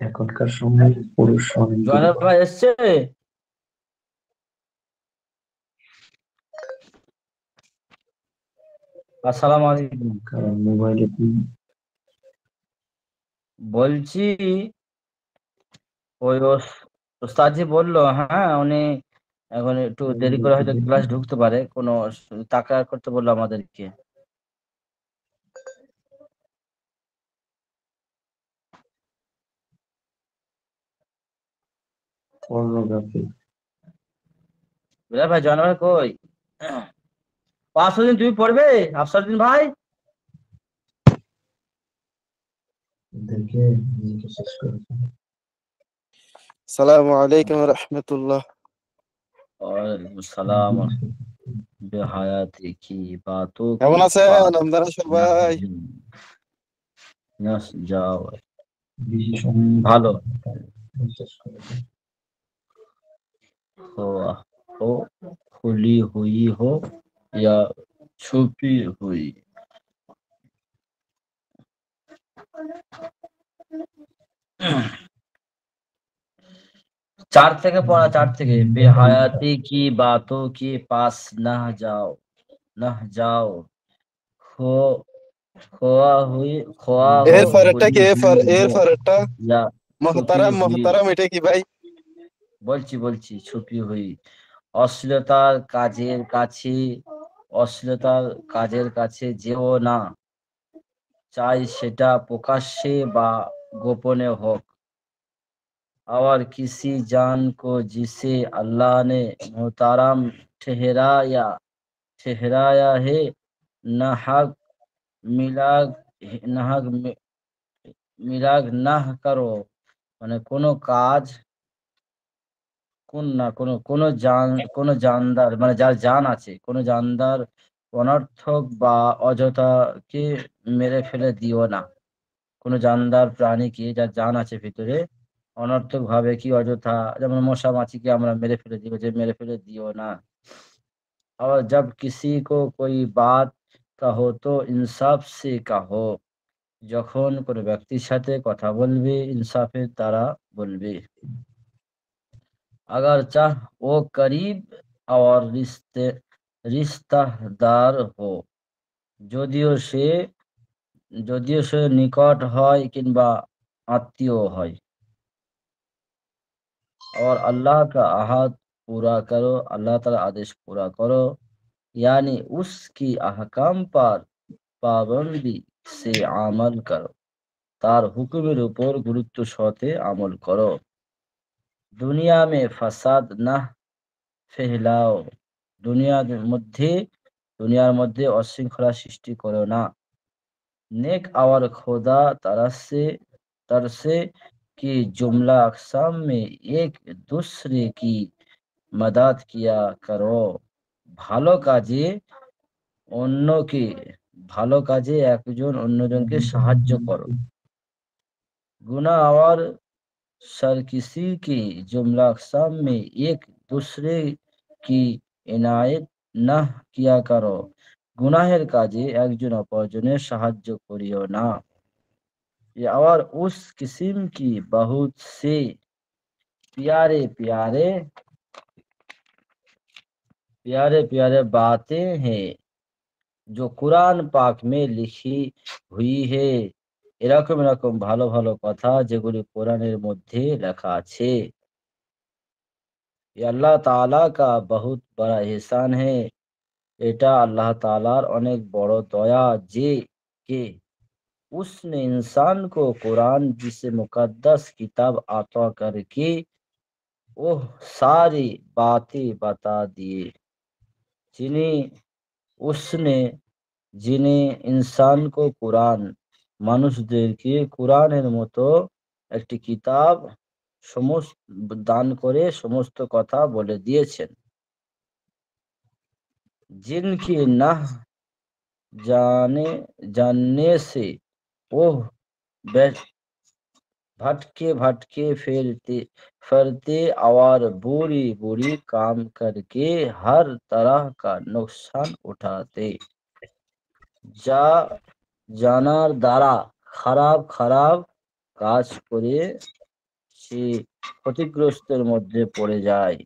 এখনকার সময় পুরুষ অনেক জয়নাল দুর্বল। ভাই এসছে? আসসালামু আলাইকুম। কারণ মোবাইলে বলছি ওই ওস্তাদজি বললো, হ্যাঁ উনি এখন একটু দেরি করে হয়তো ক্লাস ঢুকতে পারে, কোনো তাকার করতে বললো আমাদেরকে। পর্নোগ্রাফি বুঝলে ভাই, জয়নাল ভাই কই? পাঁচশো দিন তুমি পড়বে আফসারুদ্দিন ভাই? দেখে নিজেকে শেষ করেছে। সালামু আলাইকুম রহমতুল্লাহ। ওয়ালাইকুম সালাম। বেহায়াতি কি বাতোं কেমন की আছেন बात আপনারা না সবাই? না যাও। বেশি সময় ভালো। শেষ করেছে। हो हो खुली हुई हो या छुपी हुई। 4 থেকে পড়া, 4 থেকে। बेहयाती की बातों के पास न जाओ, न जाओ। खो खोआ हुई, खोआ हो, এর পরেরটা खुली কি? हुई এর हो পরেরটা या छुपी মহতারাম हुई। মহতারাম, এটা কি ভাই? বলছি ছুপি হুই। অশ্লীলতার কাজের কাছে, অশ্লীলতার কাজের কাছে যেও না, চাই সেটা প্রকাশ্যে বা গোপনে হোক। और किसी जान को जिसे अल्लाह ने मोहतरम ठहराया ठहराया है, नाहक मिलाग नाहक मिलाग ना करो। মানে কোনো কাজ, কোনো জানদার মানে যার জান আছে, কোনো জানদার অনর্থক বা অযথাকে মেরে ফেলে দিও না। কোনো জানদার প্রাণীকে, যার জান আছে ভিতরে, অনর্থক ভাবে কি অযথা, যেমন মশা মাছিকে আমরা মেরে ফেলে দিব, যে মেরে ফেলে দিও না। और जब किसी को कोई बात कहो तो इंसाफ से कहो। যখন কোনো ব্যক্তির সাথে কথা বলবে, ইনসাফের দ্বারা বলবে। अगर चाह वो करीब और रिश्तेदार हो, যদিও সে যদিও সে নিকট হয় কিংবা আত্মীয় হয়। और अल्लाह का अहद पूरा करो, अल्लाह ताला आदेश पूरा करो। यानी उसकी अहकाम पर पाबंदी से আমল करो, তার হুকুমের উপর গুরুত্ব সহতে আমল করো। দুনিয়া মে ফাসাদ না ফেলাও, দুনিয়ার মধ্যে অশৃঙ্খলা সৃষ্টি করো না। नेक और खुदा तरसे की जुमला अक़साम में एक दूसरे की मदद किया करो। ভালো কাজে অন্যকে ভালো কাজে একজন অন্যজনকে সাহায্য করো। गुनाह और सरकिसी की जुमला अक़साम में एक दूसरे की इनायत না কিয়া করো। গুনাহের কাজে একজন অপরজনের সাহায্য করিও না। और उस किस्म की बहुत से प्यारे प्यारे प्यारे प्यारे बातें हैं जो कुरान पाक में लिखी हुई है। এরকম এরকম ভালো ভালো কথা যেগুলি কোরআনের মধ্যে লেখা আছে। ये अल्लाह ताला का बहुत बड़ा एहसान है। এটা আল্লাহ তাআলার অনেক বড় দয়া যে কে उसने इंसान को कुरान जिसे मुकद्दस किताब अता करके ওহ सारी बातें बता दिए। যিনি उसने যিনি ইনসানকে কুরআন, মানুষদেরকে কুরআনের মতো একটি কিতাব সমস্ত দান করে সমস্ত কথা বলে দিয়েছেন। जिनकी ना जानने से वो भटके भटके फिरते और बुरी बुरी काम करके हर तरह का नुकसान उठाते। যা জানার দ্বারা খারাপ খারাপ কাজ করে সে ক্ষতিগ্রস্তের মধ্যে পড়ে যায়।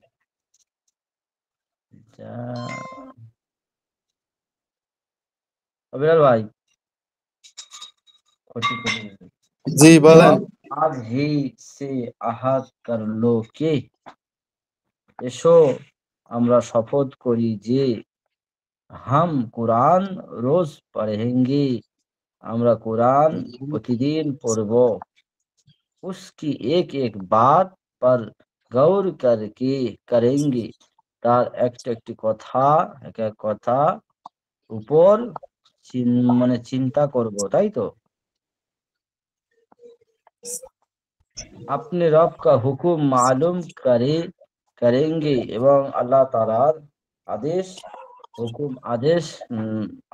অবিরাল ভাই, জি বলেন। আজ হি সে আহাদ করলো কে, এসো আমরা শপথ করি যে হাম কুরআন রোজ পড়েঙ্গে, আমরা কোরআন প্রতিদিন পড়ব। उसकी एक एक बात पर गौर करके करेंगे, তার একটা একটি কথা, এক এক কথা উপর মানে চিন্তা করব, তাই তো? अपने रब का हुकुम मालूम करेंगे, এবং আল্লাহ তাআলার আদেশ, হুকুম,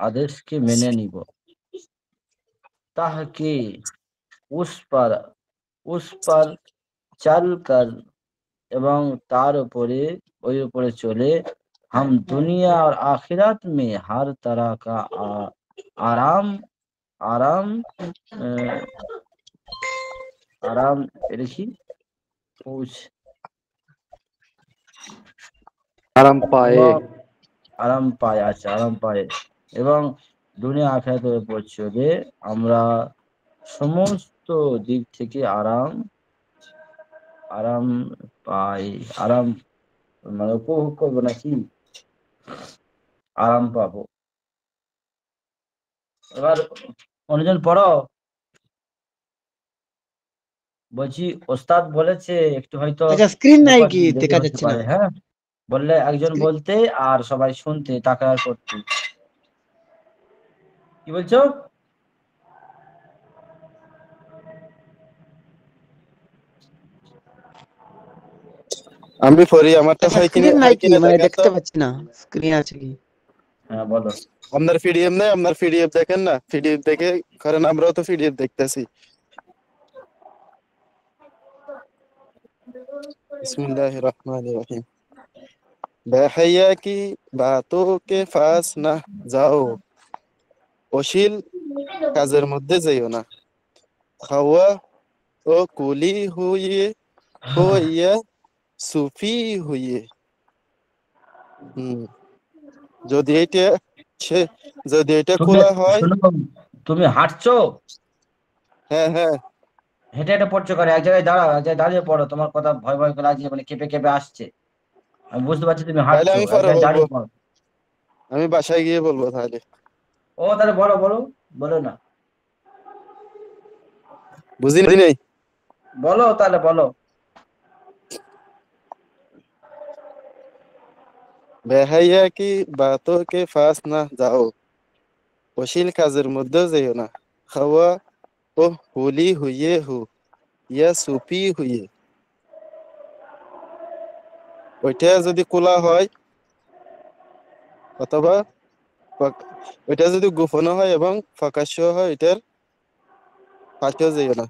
আদেশকে মেনে নিব। তাহকে उस पर उस पर चल कर, এবং তার উপরে, ওই উপরে চলে, हम दुनिया और आखिरत में हर तरह का आराम आराम आराम রেখি পৌঁছ আরাম পায়ে। এবং আরাম পায়, আচ্ছা আরাম পায়, এবং দুনিয়া আখিরাতের উপর চলে আমরা সমস্ত দিক থেকে আরাম আরাম পাই, আরাম মানে উপভোগ করবো নাকি, আরাম পাবো। এবার অন্যজন পড়ো। বলছি ওস্তাদ বলেছে একটু হয়তো আচ্ছা, স্ক্রিন নাই নেটওয়ার্ক কি? দেরি দেখা হতে যাচ্ছে না। পারে, হ্যাঁ, বললে একজন স্ক্রিন বলতে আর সবাই শুনতে, তাকার করতে। কি বলছো? আমি পড়ি, আমারটা আচ্ছা, হয় কিনা স্ক্রিন নাই হয় কি? কিনা মানে দেখেন তো। দেখতে পাচ্ছি না স্ক্রিন আছে কি। হ্যাঁ বলো। আপনার পিডিএফ নেই, আপনার পিডিএফ দেখেন না, পিডিএফ দেখে করেন, আমরাও তো পিডিএফ দেখতেছি। बिस्मिल्लाहिर रहमानिर रहीम। बेहया की बातों के पास ना যাও, অশ্লীল কাজের মধ্যে যেও না। খাওয়া ও কুলি হুইয়ে হইয়া সুফি হুইয়ে। হুম, যদি এটা সে যদি এটা তুমি খোলা হয়। শোনো, তুমি হাঁটছো, হ্যাঁ হ্যাঁ, হেঁটে হেঁটে পড়ছো কেন? এক জায়গায় দাঁড়াও, এক জায়গায় দাঁড়িয়ে পড়ো, তোমার কথা ভয় ভয় করে লাগছে, মানে কেঁপে কেঁপে আসছে। আমি বুঝতে পারছি তুমি তাহলে হাঁটছো, আমি এক পরে জায়গায় বলবো, দাঁড়িয়ে পড়ো। আমি বাসায় গিয়ে বলবো তাহলে। ও তাহলে বলো বলো, বলো না, বুঝিনি নেই। বলো তাহলে বলো। বেহাইয়া কি বাতোं के पास না যাও, অশ্লীল কাজের মধ্যে যেও না। খাওয়া ও হুলি হুইয়ে হু ইয়া সুফি হুইয়ে। ওইটা যদি খোলা হয় অথবা ওইটা যদি গোপন হয় এবং প্রকাশ্য হয়, এটার পাশেও যেও না।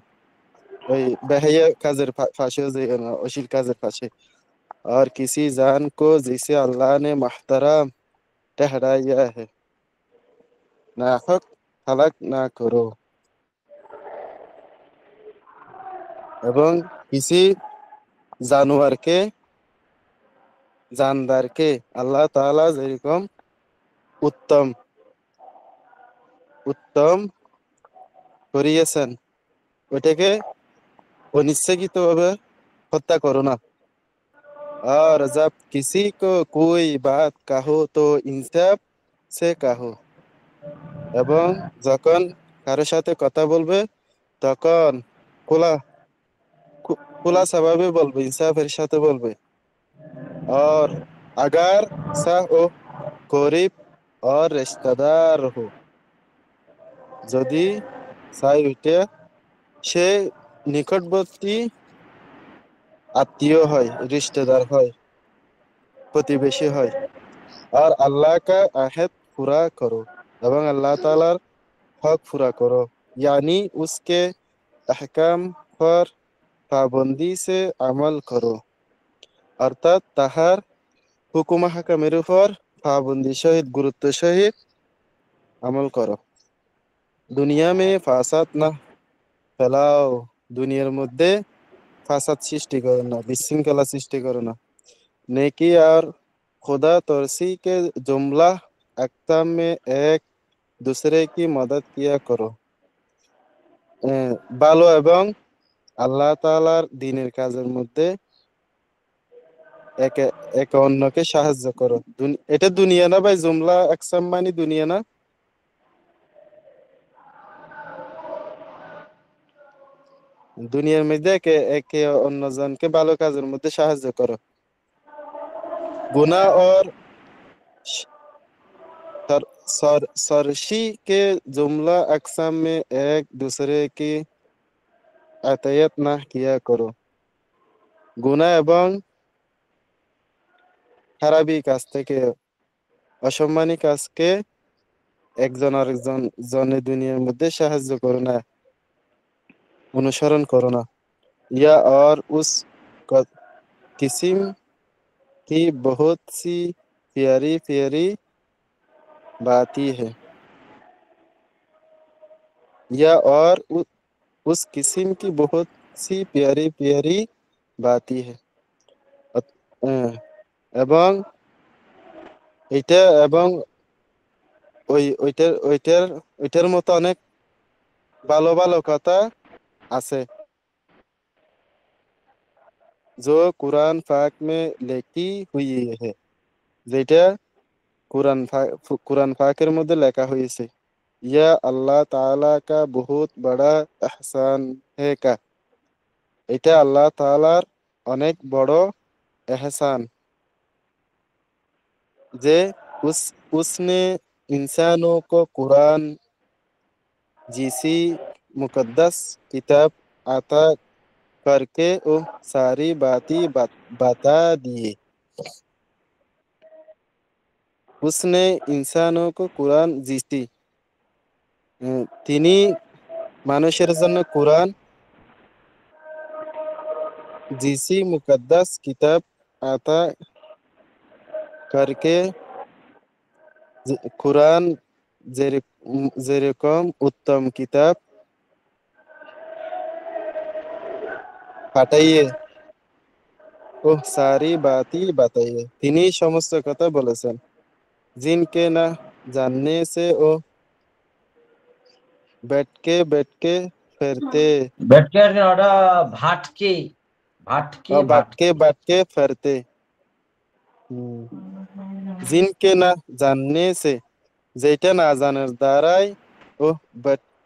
ওই বেহাইয়া কাজের পাশেও যেও না, অশ্লীল কাজের পাশে। আর किसी जान को जिसे अल्लाह ने महतरम ठहराया है, नाहक हलाक ना करो। এবং किसी জানোয়ারকে, জানদারকে আল্লাহ তাআলা যেরকম উত্তম উত্তম করিয়েছেন, ওইটাকে অনিচ্ছাকৃতভাবে হত্যা করো না। और जब किसी को कोई बात कहो तो इंसाफ से कहो, এবং যখন কারোর সাথে কথা বলবে তখন খোলা খোলা স্বভাবে বলবে, ইনসাফের সাথে বলবে। और अगर सा ओ गरीब और रिश्तेदार हो, যদি চাই ওইটা সে নিকটবর্তী আত্মীয় হয়, রিশতেদার হয়, প্রতিবেশী হয়। আর আল্লাহ কা আহদ পুরা করো, এবং আল্লাহ তাআলার হক পুরা করো। यानी उसके अहकाम पर पाबंदी से अमल करो, অর্থাৎ তাহার হুকুম হাকামের উপর পাবন্দি সহিত, গুরুত্ব সহিত আমল করো। দুনিয়া মে ফাসাদ না ফেলাও, দুনিয়ার মধ্যে ফাসাদ সৃষ্টি করো না, বিশৃঙ্খলা সৃষ্টি করো না। नेकी और खुदा तोरसी के जुमला अक्ताम में एक दूसरे की मदद किया करो। ভালো এবং আল্লাহ তাআলার দ্বীনের কাজের মধ্যে একে একে অন্যকে সাহায্য করো। এটা দুনিয়া না ভাই? জুমলা আকসাম মানে দুনিয়া না? দুনিয়ার মধ্যে একে একে অন্যজনকে ভালো কাজের মধ্যে সাহায্য করো। गुनाह और सरशी के जुमला अक़साम में एक दूसरे की আতায়াত না কিয়া করো। গুনাহ এবং খারাপি কাজ থেকে, অসম্মানী কাজকে একজন আরেকজন জনের দুনিয়ার মধ্যে সাহায্য করো না, অনুসরণ করো না। या और उस किस्म की बहुत सी प्यारी प्यारी बातें हैं। या और उस किस्म की बहुत सी प्यारी प्यारी बातें हैं। এবং এটা এবং ওইটার মতো অনেক ভালো ভালো কথা আছে जो कुरान पाक में लिखी हुई है, যেটা कुरान पाकेर মধ্যে লেখা হয়েছে। या अल्लाह ताला का बहुत बड़ा एहसान है का, এটা আল্লাহ তাআলার অনেক বড় এহসান যে उसने इंसानों को कुरान जैसी मुकद्दस किताब अता करके वो सारी बातें बता दिए। उसने इंसानों को कुरान जैसी, তিনি মানুষের জন্য কুরআন जैसी मुकद्दस किताब अता करके, कुरान যেরকম উত্তম কিতাব পাঠাইয়ে ও সারি বাতি বাতাইয়ে, তিনি সমস্ত কথা বলেছেন। जिनके न जानने से वो बैठ के फिरते, বেটকে ওটা ভাটকে ভাটকে और ভাটকে भाटके फिरते। जिनके न जानने से, যেটা না জানার দ্বারাই ও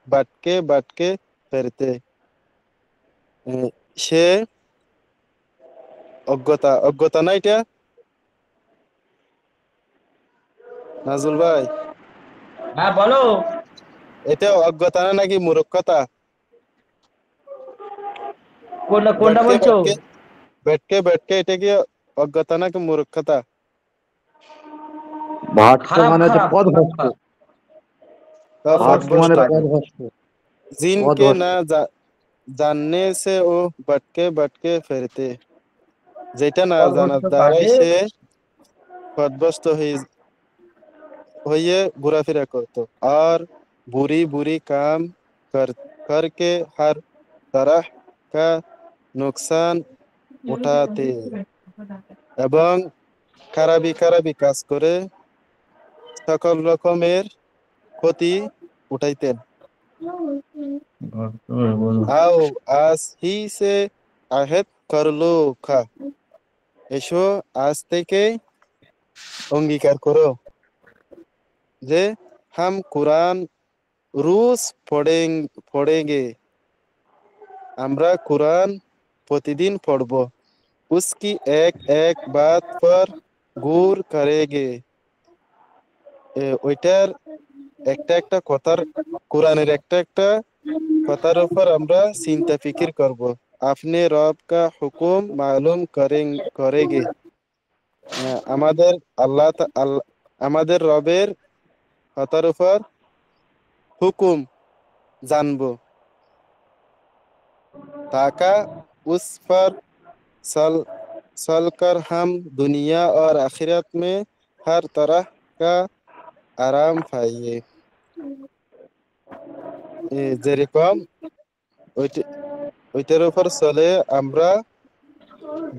বাটকে ফেরতে, সে অজ্ঞতা না এটা নাজুল ভাই? হ্যাঁ বলো। এটা অজ্ঞতা না নাকি মূর্খতা? কোনটা বলছো? बैठके এটা কি অজ্ঞতা নাকি মূর্খতা? ভাটকে খারাপ মানে হচ্ছে খারাপ পথভ্রষ্ট। পথভ্রষ্ট ভাটকে মানে কাজে। পথভ্রষ্ট। जिनके न जानने से वो भटके फिरते, যেটা না জানার পথভ্রষ্ট দ্বারাই কাজে সে পথভ্রষ্ট হয়ে ঘোরাফেরা করত, আর बुरी बुरी काम करके हर तरह का नुकसान उठाते, এবং খারাপি কাজ করে সকল রকমের ক্ষতি উঠাইতেন। आओ आज ही से আহেদ করলো খা, এসো আজ থেকে অঙ্গীকার করো যে हम कुरान रोज पढ़ेंगे, আমরা कुरान প্রতিদিন পড়ব। उसकी एक एक बात पर गौर करेंगे, ওইটার একটা একটা কথার, কোরআনের একটা একটা কথার উপর আমরা চিন্তা ফিকির করব। আপনি রব কা হুকুম মালুম করেগে, আমাদের আমাদের রবের কথার উপর হুকুম জানবো। ताका उस पर चल कर हम दुनिया और आखिरत में हर तरह का आराम पाइए। যেরকম ওইটার উপর চলে আমরা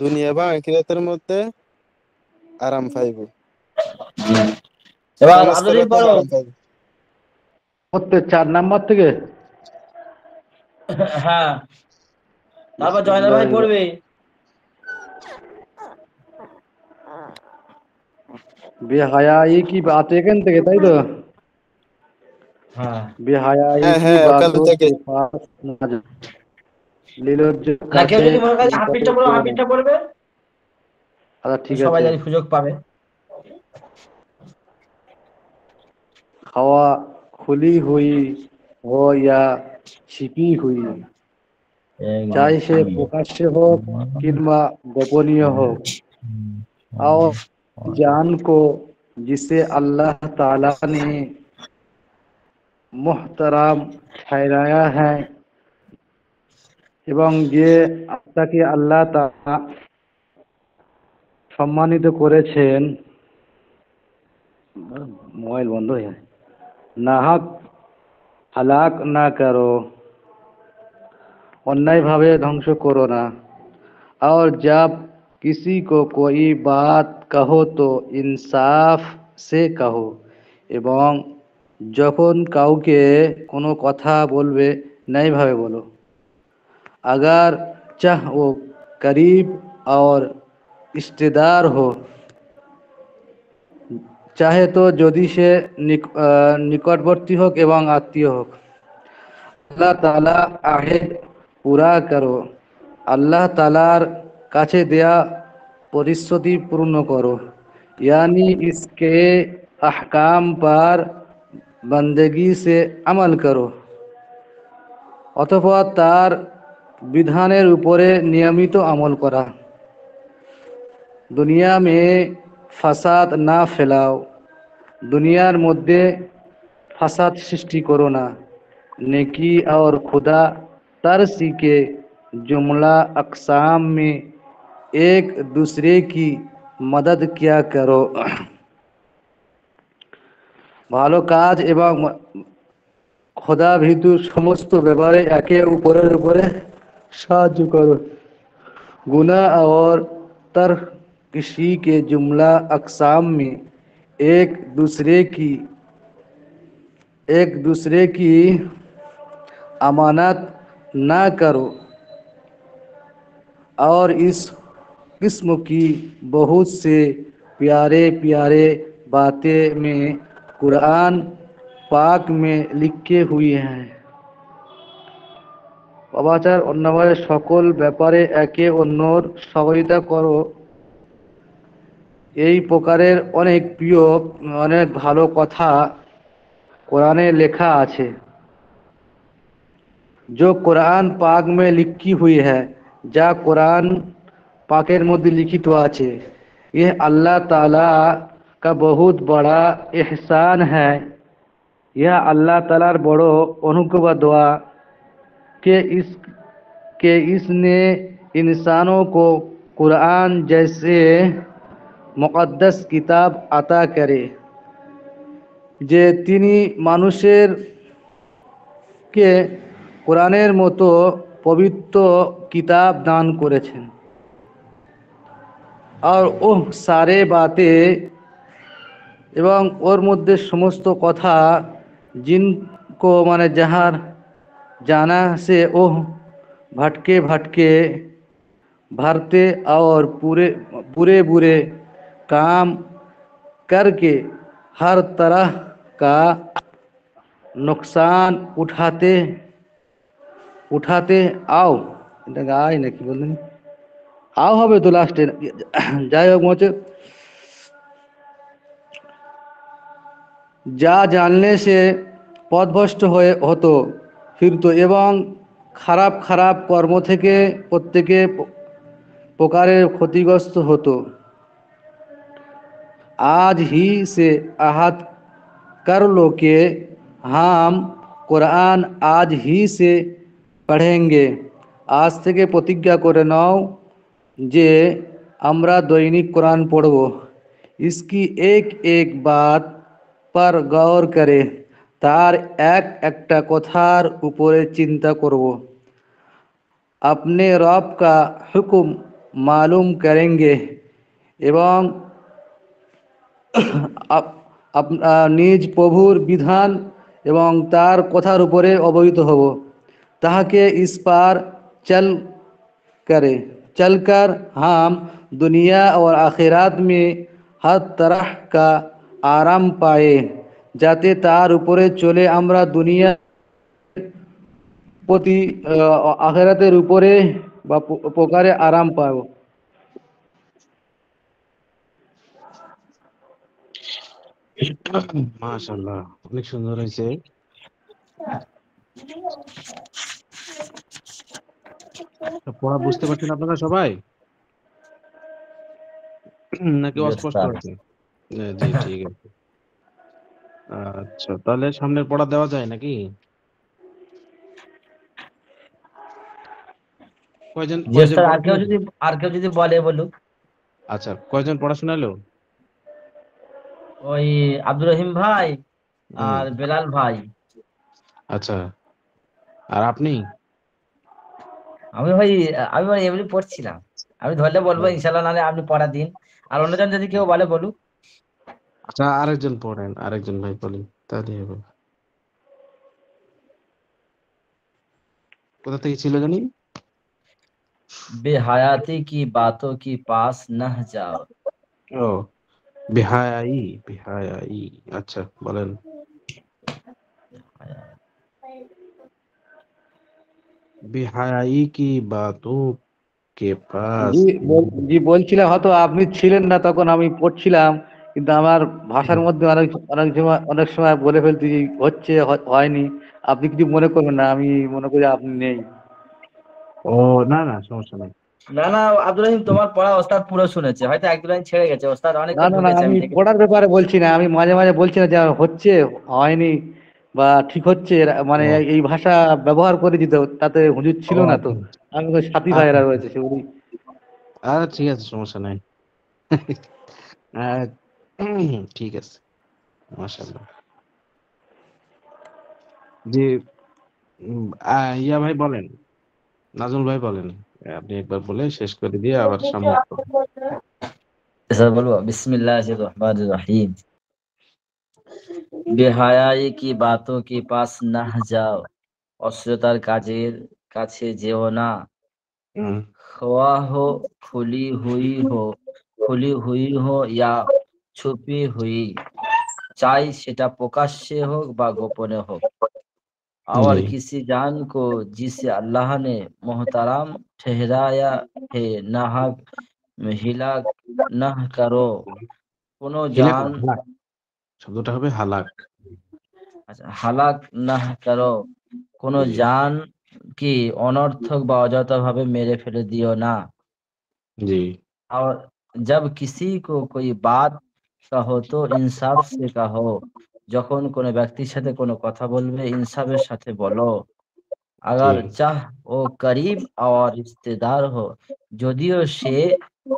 দুনিয়া বা আখিরাতের মধ্যে আরাম পাইব, এবার সমস্ত আদরিন রকম পড়ো। আরাম পাইব। 4 নাম্বার থেকে। হ্যাঁ, তারপর জয়নাল ভাই বিসমিল্লাহির পড়বে। বেহায়াই কি বাত এখান থেকে, তাই তো? হ্যাঁ বেহায়াই হ্যাঁ কি হ্যাঁ, ওখান বাতों থেকে। के पास ना जा, লীলজ্জ না, কেউ কাছে যদি মনে করে নিকটে হাফিজটা পড়ো, যেও না। হাফিজটা পড়বে, আচ্ছা ঠিক সবাই আছে। জানি সুযোগ পাবে। हवा खुली हुई हो या छिपी हुई, चाहे से प्रकाश्य हो किंवा गोपनीय हो, और जान को जिसे अल्लाह ताला ने मुहतरम ठहराया है এবং যে আত্মাকে আল্লাহ তাআলা সম্মানিত করেছেন, মোবাইল বন্ধ হয়ে যায়, নাহক হালাক না করো, अन्यायभावे ध्वंस करो ना, और जब किसी को कोई बात कहो तो इंसाफ से कहो, এবং যখন কাউকে কোনো কথা বলবে ন্যায়ভাবে বলো, अगर चाह वो करीब और रिश्तेदार हो, चाहे तो যদি সে নিকটবর্তী হোক এবং আত্মীয় হোক। আল্লাহ তাআলা আহেদ পুরা করো, আল্লাহ তাআলার কাছে দেয়া প্রতিশ্রুতি পূর্ণ করো, यानी इसके अहकाम पर बंदगी से अमल करो, অতঃপর তার বিধানের উপরে নিয়মিত আমল করা। দুনিয়া মে ফাসাদ না ফেলাও, দুনিয়ার মধ্যে ফাসাদ সৃষ্টি করো না। नेकी और खुदा तरसी के जुमला अक़साम में एक दूसरे की मदद किया करो, ভালো কাজ এবং খোদা ভীতু সমস্ত ব্যাপারে একে অপরের উপরে সাহায্য করো। गुनाह और तर्क किसी के जुमला अक़साम में एक दूसरे की अमानत ना करो, और इस किस्म की बहुत से प्यारे प्यारे बातें में कुरान पाक में लिखे हुई हैं। অবাচার অন্যায়ের সকল ব্যাপারে একে অন্যর সহযোগিতা করো, এই প্রকারের অনেক প্রিয় অনেক ভালো কথা কোরআনে লেখা আছে, जो कुरान पाक में लिखी हुई है, যা কোরআন পাকের মধ্যে লিখিত আছে। यह अल्लाह ताला का बहुत बड़ा एहसान है, यह अल्लाह तालार बड़ो अनुग्रह दुआ कि इसने इंसानों को कुरान जैसे मुक़द्दस किताब अता करे, যে তিনি মানুষের কে কোরআনের মতো পবিত্র কিতাব দান করেছেন। আর ওহ সারে বাতে, এবং ওর মধ্যে সমস্ত কথা, জিनको মানে যাহার জানা সে ওহ भटके भटके भरते और पूरे बुरे बुरे काम करके हर तरह का नुकसान उठाते आओ, এটা গায় নাকি বললেন, আও হবে তো লাস্টে, যাই হোক মনে যা জানলে সে পথভ্রষ্ট হয়ে হতো ফিরতো, এবং খারাপ খারাপ কর্ম থেকে প্রত্যেকে প্রকারের ক্ষতিগ্রস্ত হতো। आज ही से अहद कर लो कि हम कुरान आज ही से पढ़ेंगे, আজ থেকে প্রতিজ্ঞা করে নাও যে আমরা দৈনিক কোরআন পড়ব। इसकी एक एक बात पर गौर करे, তার এক একটা কথার উপরে চিন্তা করব। अपने रब का हुक्म मालूम करेंगे এবং নিজ প্রভুর বিধান এবং তার কথার উপরে অবহিত হব তাহাকে इस पार चलकर हम दुनिया और आखिरात में हर तरह का आराम पाए যাতে তার উপরে চলে আমরা দুনিয়া প্রতি আখিরাতের উপরে বা প্রকারে আরাম পাব। মাশাআল্লাহ, অনেক সুন্দর হয়েছে। পড়া বুঝতে পারছেন আপনারা সবাই নাকি জি অস্পষ্ট ওস্তাদ। আছে? জি ঠিক আছে। আচ্ছা, তাহলে সামনের পড়া দেওয়া যায় নাকি? কয়জন জি কয়জন ওস্তাদ, পড়া আর শোনালো? কেউ যদি বলে বলুক। আচ্ছা, কয়জন পড়া শোনালো? ওই আব্দুর রহিম ভাই হুম, আর বেলাল ভাই। আচ্ছা, আর আপনি? আমি ভাই আমি ভাই এমনি পড়ছিলাম, আমি ধরলে বলবো ইনশাল্লাহ, নাহলে আপনি পড়া দিন। আর অন্যজন যদি কেউ বলে বলুক। আচ্ছা, আরেকজন পড়েন, আরেকজন ভাই বলেন, তাহলে হবে। কোথা থেকে ছিল জানি? बेहयाती की बातों की पास न जाओ। ও, বেহায়াই, বেহায়াই। আচ্ছা, বলেন। বেহায়াই কি বাতোं के पास। জি বলছিলাম, হয়তো আপনি ছিলেন না তখন, আমি পড়ছিলাম, কিন্তু আমার ভাষার মধ্যে অনেক সময় বলে ফেলতে যে হচ্ছে হয়নি। আপনি কিছু মনে করবেন না, আমি মনে করি আপনি নেই। ও, না না, সমস্যা নাই। না না আব্দুর রহিম, তোমার পড়া ওস্তাদ পুরো শুনেছে, হয়তো এক দু লাইন ছেড়ে গেছে, ওস্তাদ না অনেকক্ষণ না না, ঢুকেছে, আমি আমি দেখেছি। পড়ার ব্যাপারে বলছি না, আমি মাঝে মাঝে বলছি না যে হচ্ছে হয়নি বা ঠিক হচ্ছে, মানে ও, এই ভাষা ব্যবহার করে দিতে, তাতে হুজুর ছিল ও না তো, আচ্ছা আমি ওই সাথী আচ্ছা ভাইয়েরা আচ্ছা। রয়েছে সেগুলি। ঠিক আছে, সমস্যা নাই। আহ, ঠিক আছে, মাশাআল্লাহ। জি, ইয়া ভাই বলেন, নাজমুল ভাই বলেন। আপনি একবার বলে শেষ করে দিয়ে আবার সামনে পড়ুন। ऐसा बोलो, बिस्मिल्लाहिर रहमानिर रहीम। বেহায়াই কি বাতোं কি পাস না যাও, অশ্লীলতার কাজের কাছে যেও না। হুম, খোয়া হো খুলি হুই হো, খুলি হুই হো या छुपी हुई, চাই সেটা প্রকাশ্যে হোক বা গোপনে হোক। और জি किसी जान को जिसे अल्लाह ने मोहतरम ठहराया है, नाहक हिलाक ना करो। কোনো হিলাক না, জান, হালাক, শব্দটা হবে হালাক। আচ্ছা, হালাক না করো, কোনো জি জান কি অনর্থক বা অযথা ভাবে মেরে ফেলে দিও না। জি और जब किसी को कोई बात कहो तो इंसाफ से कहो, যখন কোনো ব্যক্তির সাথে কোনো কথা বলবে ইনসাফের সাথে বলো। জি আগার চাহ ও করিব আর রিশতেদার হো, যদিও সে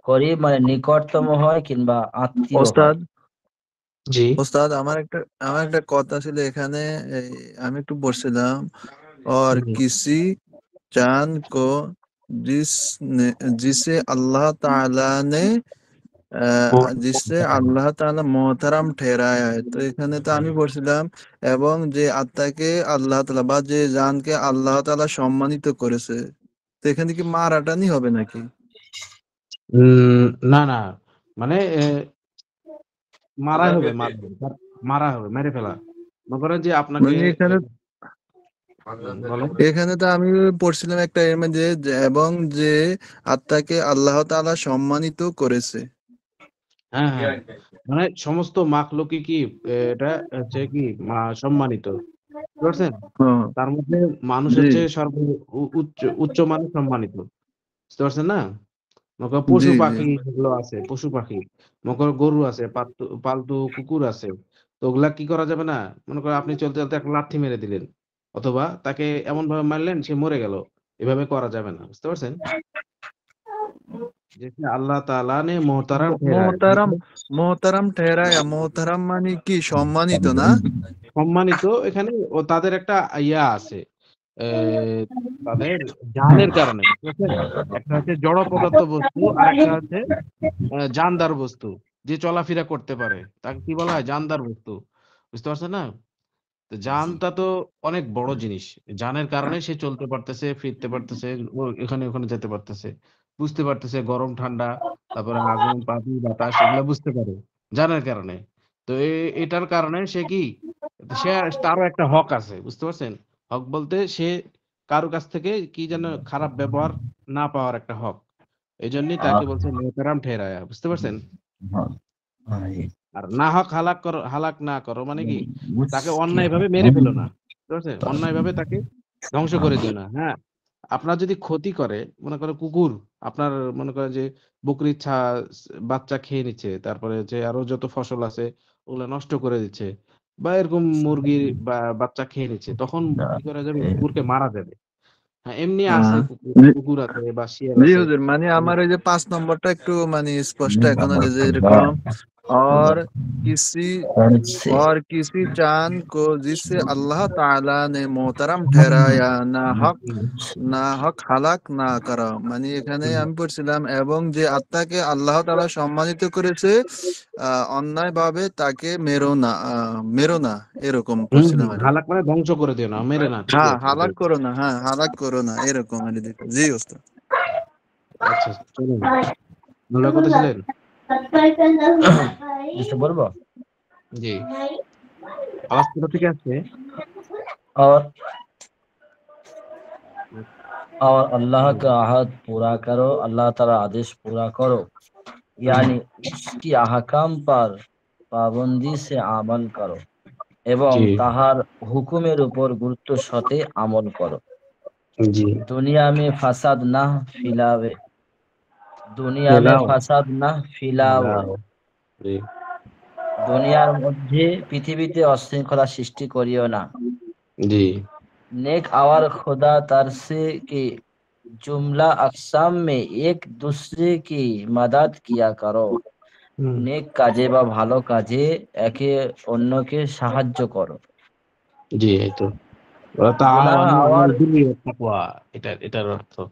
করিব মানে নিকটতম হয় কিংবা আত্মীয় হয়। ওস্তাদ জি ওস্তাদ আমার একটা কথা ছিল এখানে। এই, আমি একটু বলছিলাম और হুম, किसी चांद को जिसे अल्लाह ताला ने जिससे আল্লাহ তাআলা মোহতারাম ঠেরায়া है। তো এখানে তো আমি বলছিলাম এবং যে আত্মাকে আল্লাহ তাআলা বা যে জানকে আল্লাহ তাআলা সম্মানিত করেছে। তো এখানে কি মারাটানি হবে নাকি? উম, না না, মানে মারা হবে, মারা হবে, মারা হবে, মেরে ফেলা। মনে করেন যে আপনাকে মানে এখানে বলেন। এখানে তো আমি পড়ছিলাম একটা এর মধ্যে এবং যে আত্মাকে আল্লাহ তাআলা সম্মানিত করেছে। হ্যাঁ হ্যাঁ, মানে সমস্ত মাখলুকই কি এটা হচ্ছে কি সম্মানিত, বুঝতে পারছেন? হ্যাঁ, তার মধ্যে মানুষ জি হচ্ছে উচ্চ উচ্চ মানের সম্মানিত, বুঝতে পারছেন না? মনে করো জি পশু জি পাখি যেগুলো আছে, পশু পাখি, মনে করো গরু আছে, পালতু কুকুর আছে, তো ওগুলা কি করা যাবে না? মনে করো আপনি চলতে চলতে একটা লাথি মেরে দিলেন, অথবা তাকে এমন ভাবে মারলেন সে মরে গেল, এভাবে করা যাবে না, বুঝতে পারছেন? जैसे अल्लाह ताला ने मोहतरम ठहराया, মোহতারাম মোহতারাম ঠেরায়া, মোহতারাম মানে কি সম্মানিত না? সম্মানিত, এখানে ও তাদের একটা ইয়া আছে, তাদের জানের কারণে, বুঝতে পারছেন? একটা হচ্ছে জড় পদার্থ বস্তু আর একটা হচ্ছে জানদার বস্তু, যে চলাফেরা করতে পারে তাকে কি বলা হয়? জানদার বস্তু, বুঝতে পারছেন না? তো জানটা তো অনেক বড় জিনিস। জানের কারণে সে চলতে পারতেছে, ফিরতে পারতেছে, এখানে ওখানে যেতে পারতেছে, বুঝতে পারতেছে গরম ঠান্ডা, তারপরে আগুন পানি বাতাস এগুলো বুঝতে পারে জানের কারণে। তো এটার কারণে সে কি, সে তারও একটা হক আছে, বুঝতে পারছেন? হক বলতে সে কারো কাছ থেকে কি যেন খারাপ ব্যবহার না পাওয়ার একটা হক। এই জন্যই তাকে বলছে মোহতারাম ঠেরায়া, বুঝতে পারছেন? हाँ हाँ ये আর না হক হালাক করো, হালাক না করো মানে কি, তাকে অন্যায় ভাবে মেরে ফেলো না, ঠিক আছে? অন্যায় ভাবে তাকে ধ্বংস করে দিও না। হ্যাঁ, আপনার যদি ক্ষতি করে, মনে করো কুকুর আপনার, মনে করেন যে বকরির বাচ্চা খেয়ে নিচ্ছে, তারপরে যে আরো যত ফসল আছে ওগুলো নষ্ট করে দিচ্ছে, বা এরকম মুরগির বা বাচ্চা খেয়ে নিচ্ছে, তখন কি করা যাবে? কুকুরকে মারা যাবে। হ্যাঁ, এমনি আছে কুকুর, জি কুকুর আছে বা শিয়াল জি আছে। হুজুর, মানে আমার ওই যে 5 নম্বরটা একটু মানে স্পষ্ট এখন হলো যে এরকম और किसी से और किसी चांद को जिसे अल्लाह ताला ने मोहतरम ठहराया না হক হালাক না করা, মানে এখানে আমি পড়ছিলাম এবং যে আত্মাকে আল্লাহ তাআলা সম্মানিত করেছে অন্যায় ভাবে তাকে মেরো না এরকম পড়ছিলাম আর কি। হালাক মানে ধ্বংস করে দিও না, মেরে না, ঠিকই হ্যাঁ আছে হালাক এটাই। করো না, হ্যাঁ হালাক করো না এরকম আর কি। জি ওস্তাদ। আচ্ছা চলুন, মোল্লা কোথায় ছিলেন? जिससे बोलबो জি, আওয়াজ কোথা থেকে আসছে? और और अल्लाह का अहद पूरा करो, अल्लाह ताला आदेश पूरा करो, यानी उसकी अहकाम पर पाबंदी से আমল করো এবং জি তাহার হুকুমের উপর গুরুত্ব সাথে আমল করো। জি, দুনিয়া में फसाद ना फैलावे, দুনিয়া में ফেলাও फसाद ना ফিলাও, ফেলাও, জি দুনিয়ার মধ্যে পৃথিবীতে অশৃঙ্খলা সৃষ্টি করিও না। জি नेक और खुदा तरसे के जुमला अक़साम में एक दूसरे की मदद किया करो। হুম, নেক কাজে বা ভালো কাজে একে অন্যকে সাহায্য করো। জি এই তো গুনাহ তাআওয়ানু আওয়ার আলাল বিররি ওয়াত তাকওয়া, এটার অর্থ। জি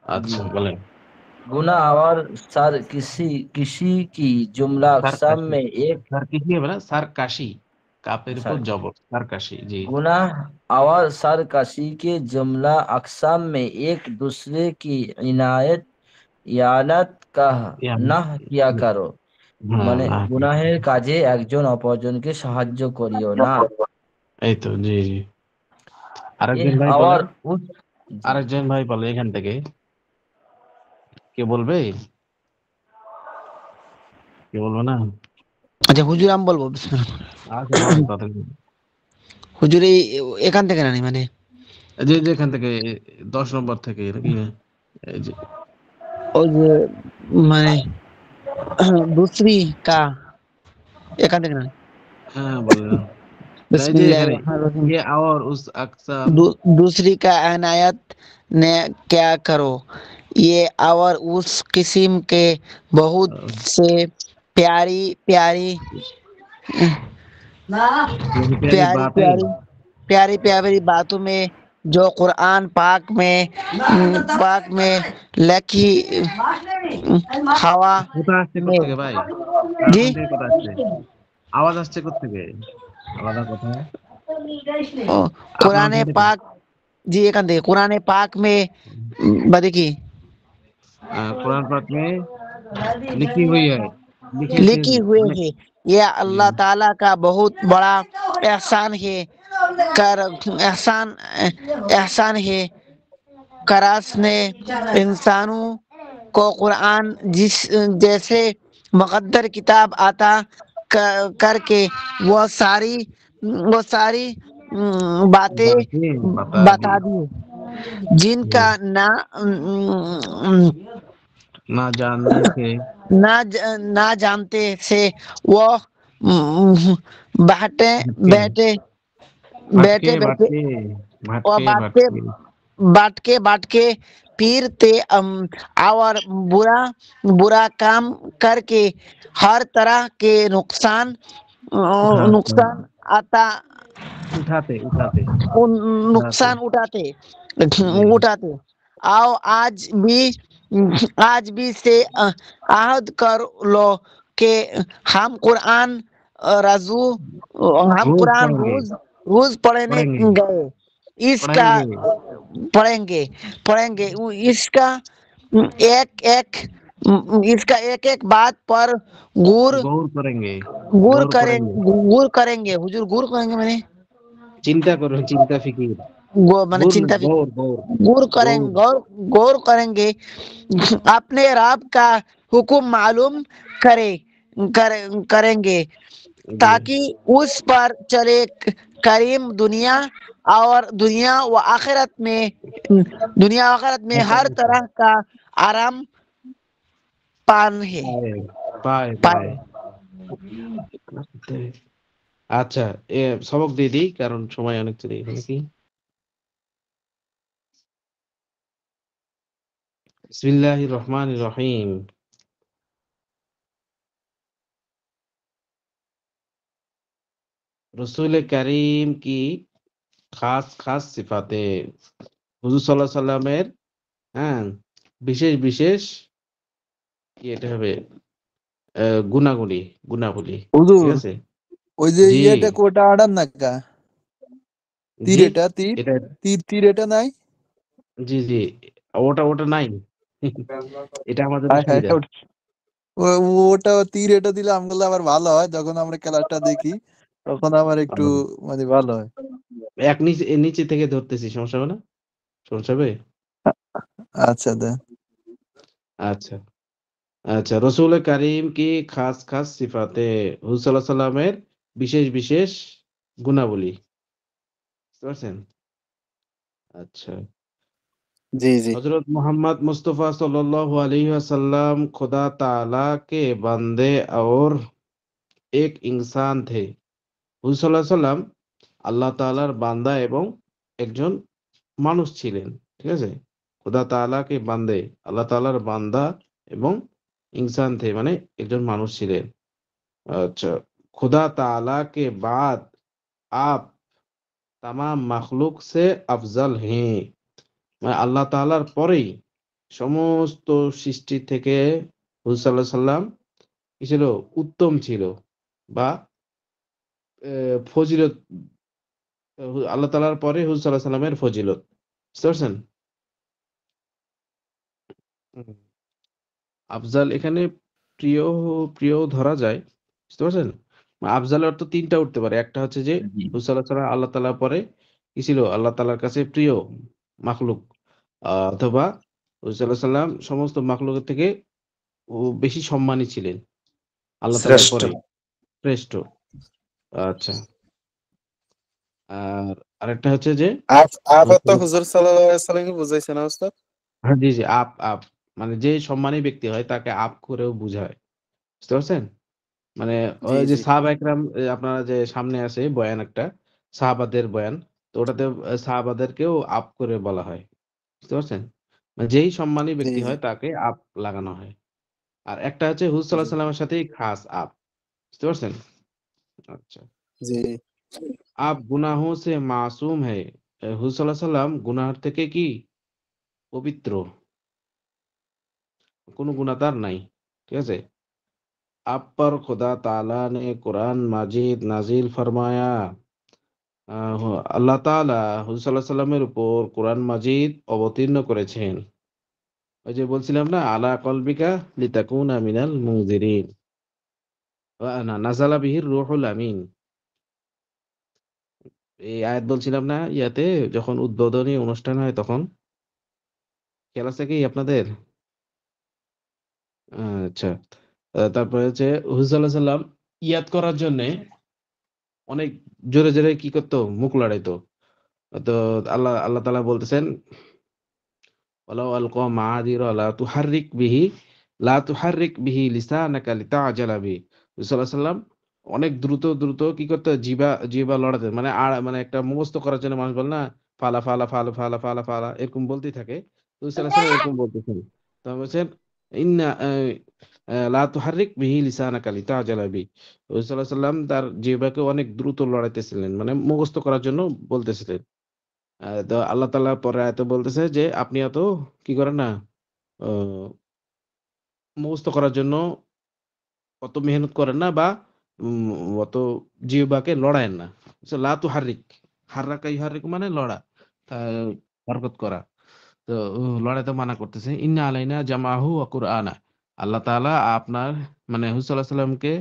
আচ্ছা বলেন। गुनाह और सर किसी किसी की जुमला अक़साम সারকাশি, में एक স্যার কি হবে না, সারকাশি, কাপের উপর सर জবর, সারকাশি। জি गुनाह और सर कसी के जुमला अक़साम में एक दूसरे की इनायत ইয়ানাত কাহ ইয়াম, নাহ কিয়া কারো, হ্যাঁ মানে না, গুনাহের কাজে একজন অপরজনকে সাহায্য করিও না। এই তো জি জি। এহ আরেকজন ভাই আওয়ার বলেন, উস জি আরেকজন ভাই বলে এখান থেকে, কে বলবে? কে বলবে না? আচ্ছা হুজুর আমি বলবো বিসমিল্লাহ। আচ্ছা বলেন তাড়াতাড়ি। হুজুর এই এখান থেকে না মানে যে যেখান থেকে 10 নম্বর থেকে নাকি? এই যে ওই যে মানে दूसरी का এখান থেকে না হ্যাঁ বলেন। এই যে बिस्मिल्लाह এখানে रहमान रहीम ये और उस अक्सम, दूसरी का अनायत ने क्या करो, ये और उस किस्म के बहुत से प्यारी प्यारी प्यारी प्यारी प्यारी बातें, प्यारी प्यारी प्यारी बातों में जो कुरान पाक में लिखी हवा কোথা আসছে में কোত্থেকে ভাই? जी কোন থেকে কথা আসছে? আওয়াজ আসছে কোত্থেকে? আলাদা কথা। ओ, আপনার कुरान ওখান থেকে? पाक जी एकांत देखिए कुरान पाक में देखिए कुरान पाक में लिखी हुई है, लिखे थे लिखी हुए মানে है ये अल्लाह ताला का बहुत बड़ा एहसान है कर एहसान एहसान है करास ने इंसानों को कुरान जिस जैसे मुकद्दर किताब आता करके वो सारी बातें बातें बता दी। बता दी जिनका ना ना जानने से ना जानते से वो बैठे भटके बैठे भटके बैठे बैठे भटके और भटके बात भटके बाट के फिर ते और बुरा बुरा काम करके हर तरह के नुकसान उठाते नुकसान आता उठाते उठाते नुकसान उठाते जी उठाते। आओ आज भी से आहद कर लो कि हम कुरान राजू हम रोज कुरान पढ़ेंगे रोज पढ़ने पढ़ेंगे गए। इसका पढ़ेंगे पढ़ेंगे पढ़ेंगे इसका एक एक इसका एक एक बात पर गौर गौर करेंगे गौर गौर करेंगे करेंगे गौर करेंगे हुजूर गौर करेंगे मैंने चिंता करो चिंता फिकिर मैंने गौर नहीं चिंता गौर गौर गौर करेंगे गौर गौर करेंगे अपने रब का हुक्म मालूम करे करेंगे जी ताकि उस पर चले करीम दुनिया व आखिरत में हर तरह का आराम पान है पाए पाए पाए। पाए আচ্ছা সবক দিয়ে দিই কারণ সময় অনেক চলে গেছে নাকি বিসমিল্লাহির রহমানির রহিম रसूल करीम की खास खास सिफाते হুজুর সাল্লাল্লাহু আলাইহি সাল্লামের হ্যাঁ বিশেষ বিশেষ কি এটা হবে গুণাগুলি গুণাবলী ঠিক হুজুর আছে ওই যে জি ইয়েটা কোটা আড়ান না কা তীর জি এটা তীর এটা তীর তীর এটা নাই জি জি ওটা ওটা নাই এটা আমাদের হায় হায় সুবিধা ওটা তীর এটা দিলে আমগুলো আবার ভালো হয় যখন আমরা খেলাটা দেখি তখন আমার একটু মানে ভালো হয়। এক নিচে নিচে থেকে ধরতেছি সমস্যা হবে না সমস্যা হবে আচ্ছা দেন। আচ্ছা আচ্ছা রসুল করিম কি খাস খাস সিফাতে হুজুর সাল্লাল্লাহু আলাইহি সাল্লামের বিশেষ বিশেষ গুণাবলী বুঝতে পারছেন अच्छा जी जी हजरत मोहम्मद मुस्तफ़ा सल्लल्लाहु अलैहि वसल्लम खुदा ताला के बंदे और एक इंसान थे হুজুর সাল্লাল্লাহু আলাইহি সাল্লাম আল্লাহ তাআলার বান্দা এবং একজন মানুষ ছিলেন ঠিক আছে খুদা তাআলা কে বান্দে আল্লাহ তাআলার বান্দা এবং ইনসান থে মানে একজন মানুষ ছিলেন अच्छा खुदा ताला के बाद आप तमाम मखलूक से अफजल हैं মানে আল্লাহ তাআলার পরেই সমস্ত সৃষ্টি থেকে হুজুর সাল্লাল্লাহু আলাইহি সাল্লাম কি ছিল উত্তম ছিল বা ফজিলত আল্লাহ তাআলার পরে হুজুর সাল্লাল্লাহু আলাইহি সাল্লামের ফজিলত বুঝতে পারছেন হুম। আফজাল এখানে প্রিয় প্রিয় ধরা যায় বুঝতে পারছেন আফজালের অর্থ তিনটা উঠতে পারে একটা হচ্ছে যে জি হুজুর সাল্লাল্লাহু আলাইহি সাল্লাম আল্লাহ তাআলার পরে কি ছিল আল্লাহ তাআলার কাছে প্রিয় মাখলুক অথবা হুজুর সাল্লাল্লাহু আলাইহি সাল্লাম সমস্ত মাখলুকের থেকে বেশি সম্মানী ছিলেন আল্লাহ তাআলার श्रेष्ठ পরে শ্রেষ্ঠ আচ্ছা আর আরেকটা হচ্ছে যে आप तो রসূল हुजूर सल्लल्लाहु अलैहि वसल्लम के बुझाइছে না উস্তাদ হ্যাঁ জি জি আপ আপ মানে যে সম্মানী ব্যক্তি হয় তাকে আপ করেও বুঝায় বুঝতে পারছেন মানে জি ওই যে জি সাহাবা একরাম আপনারা যে সামনে আছে বয়ান একটা সাহাবাদের বয়ান তো ওটাতে সাহাবাদেরকেও আপ করে বলা হয় বুঝতে পারছেন মানে যেই সম্মানী জি ব্যক্তি জি হয় তাকে আপ লাগানো হয় আর একটা হচ্ছে হুজুর জি সাল্লাল্লাহু আলাইহি সাল্লামের সাথেই খাস আপ বুঝতে পারছেন আচ্ছা জি आप गुनाहों से मासूम है হুজুর সাল্লাল্লাহু আলাইহি সাল্লাম গুনাহ থেকে কি পবিত্র কোনো গুনাহ তার নাই ঠিক আছে आप पर खुदा ताला ने कुरान माजिद नाजिल फरमाया আল্লাহ তাআলা হুজুর সাল্লাল্লাহু আলাইহি সাল্লামের উপর কোরআন মাজিদ অবতীর্ণ করেছেন ওই যে বলছিলাম না আলা কলবিকা লিতাকুনা মিনাল মুনজিরিন না নাজালা বিহির রূহুল আমিন এই আয়াত বলছিলাম না ইয়াতে যখন উদ্বোধনী অনুষ্ঠান হয় তখন খেয়াল আছে কি আপনাদের আচ্ছা তারপরে হচ্ছে হুজুর সাল্লাল্লাহু আলাইহি সাল্লাম ইয়াদ করার জন্য অনেক জোরে জোরে কি করতো মুখ লড়াইতো তো আল্লাহ আল্লাহ তাআলা বলতেছেন ওয়ালাউ আলকা মাআযিরা লা তুহাররিক বিহি লিসানাকা লিতাআজালা বিহি রাসূল সাল্লাল্লাহু আলাইহি সাল্লাম অনেক দ্রুত দ্রুত কি করতে জিহ্বা লড়াতেন মানে মানে একটা মুখস্থ করার জন্য মানুষ বলে না ফালা ফালা ফালা ফালা ফালা ফালা এরকম বলতেই থাকে রাসূল সাল্লাল্লাহু আলাইহি সাল্লাম এরকম বলতেছেন তো বলছেন ইন্না লা তুহাররিক বিহি লিসানাকা লিতাজালা বি। রাসূল সাল্লাল্লাহু আলাইহি ওয়াসাল্লাম তার জিহ্বাকে অনেক দ্রুত লড়াইতেছিলেন, মানে মুখস্থ করার জন্য বলতেছিলেন। তো আল্লাহ তাআলা পরে আয়াতে বলতেছে যে আপনি এত কি করেন না, আহ, মুখস্থ করার জন্য অত মেহনত করেন না, বা উম, অত জিহ্বাকে লড়ায়েন না। লা তুহাররিক, হাররাকা ইউহাররিকু মানে লড়া, হরকত করা। তো লড়াইতে মানা করতেছে। ইন্না আলাইনা জামাহু ওয়া কুরআনা, আল্লাহ তাআলা আপনার মানে হুজুর সাল্লাল্লাহু আলাইহি সাল্লামকে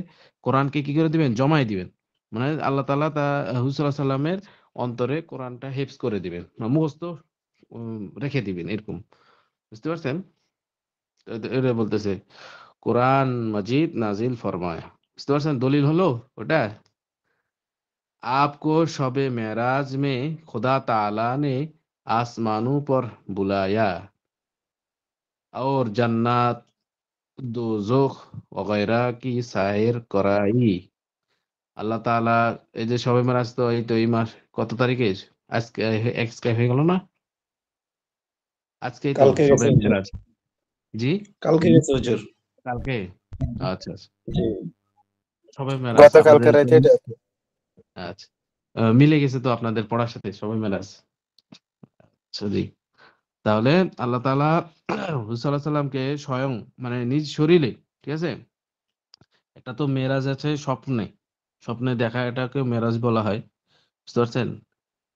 কোরআনকে কি করে দিবেন, জমাই দিবেন। মানে আল্লাহ তাআলা তা হুজুর সাল্লাল্লাহু আলাইহি সাল্লামের অন্তরে কোরআনটা হিফজ করে দিবেন, মুখস্থ রেখে দিবেন, এরকম। বুঝতে পারছেন? তো এটা বলতেছে কোরআন মাজিদ নাজিল ফরমায়। বুঝতে পারছেন দলিল হলো ওটা। आपको शब मेराज में खुदा ताला ने आसमानों पर बुलाया और जन्नत दोजख वगैरह की सैर कराई। আল্লাহ তাআলা এই যে শবে মেরাজ, তো এই তো এই মাস কত তারিখে, আজকে আজকে হয়ে গেল না, আজকেই তো কালকে শবে গেছে হুজুর, মেরাজ। জি, কালকে গেছে হুজুর। কালকে। আচ্ছা আচ্ছা, জি শবে মেরাজ গতকালকে আপনাদের রাতে এটা আচ্ছা, মিলে গেছে তো আপনাদের পড়ার সাথে শবে মেরাজ। আচ্ছা জি, তাহলে আল্লাহ তাআলা হুজুর সাল্লাল্লাহু আলাইহি সাল্লামকে স্বয়ং মানে নিজ শরীরে, ঠিক আছে, একটা তো মেরাজ আছে স্বপ্নে, স্বপ্নে দেখা, এটাকে মেরাজ বলা হয়। বুঝতে পারছেন?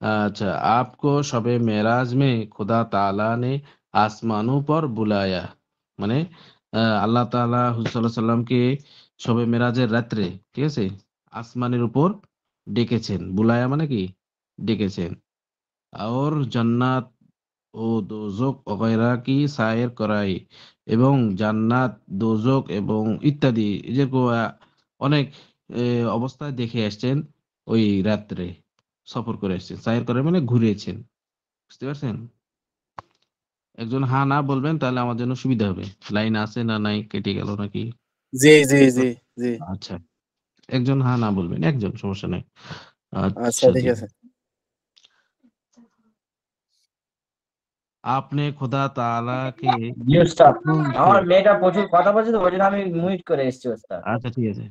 अच्छा, आपको शबे मेराज में खुदा ताला ने आसमानों पर बुलाया, মানে আল্লাহ তাআলা হুজুর সাল্লাল্লাহু আলাইহি সাল্লামকে শবে মেরাজের রাত্রে, ঠিক আছে, আসমানের উপর ডেকেছেন। বুলায়া মানে কি, ডেকেছেন। और জান্নাত ও দোজক वगैरह কি সায়ের করাই, এবং জান্নাত, দোজক এবং ইত্যাদি যেরকম অনেক অবস্থায় দেখে আসছেন ওই রাত্রে, সফর করে আসছেন। সায়ের করে মানে ঘুরেছেন। বুঝতে পারছেন? একজন হা না বলবেন, তাহলে আমার জন্য সুবিধা হবে। লাইন আছে না নাই, কেটে গেল নাকি? জি জি জি জি। আচ্ছা, একজন হা না বলবেন, একজন, সমস্যা নাই। আচ্ছা আচ্ছা ঠিক জি, আছে। आपने खुदा ताला के জি ওস্তাদ, हुक्म से, আমার মেয়েটা প্রচুর কথা বলছে, তো ওই জন্য আমি মিউট করে এসেছি ওস্তাদ। अच्छा ठीक है।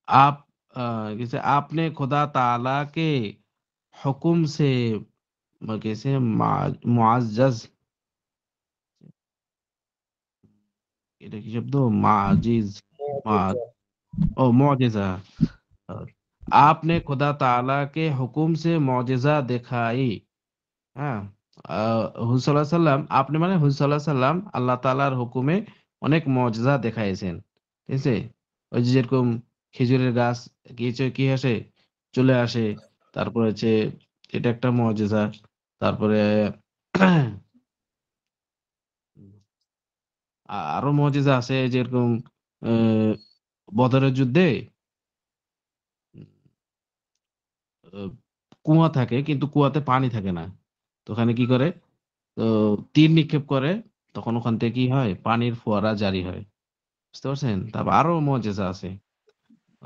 आप जैसे आपने खुदा ताला के हुक्म से कैसे मुआज्जज, এটা কি শব্দ, মাজিজ, মা- ও मुआजिजा। आपने खुदा ताला के हुक्म से मुआजिजा दिखाई। হ্যাঁ, হুজুর সাল্লাল্লাহু আলাইহি সাল্লাম, আপনি মানে হুজুর সাল্লাল্লাহু আলাইহি সাল্লাম আল্লাহ তাআলার হুকুমে অনেক মুজিজা দেখাইছেন। ঠিক আছে? ওই যে যেরকম খেজুরের গাছ কি আসে, চলে আসে। তারপরে হচ্ছে এটা একটা মুজিজা। তারপরে আরো মুজিজা আছে, যেরকম আহ, বদরের যুদ্ধে আহ, কুয়া থাকে কিন্তু কুয়াতে পানি থাকে না। তো ওখানে কি করে, তো তীর নিক্ষেপ করে, তখন ওখান থেকে কি হয়, পানির ফোয়ারা জারি হয়। বুঝতে পারছেন? তারপর আরো মুজিজা আছে।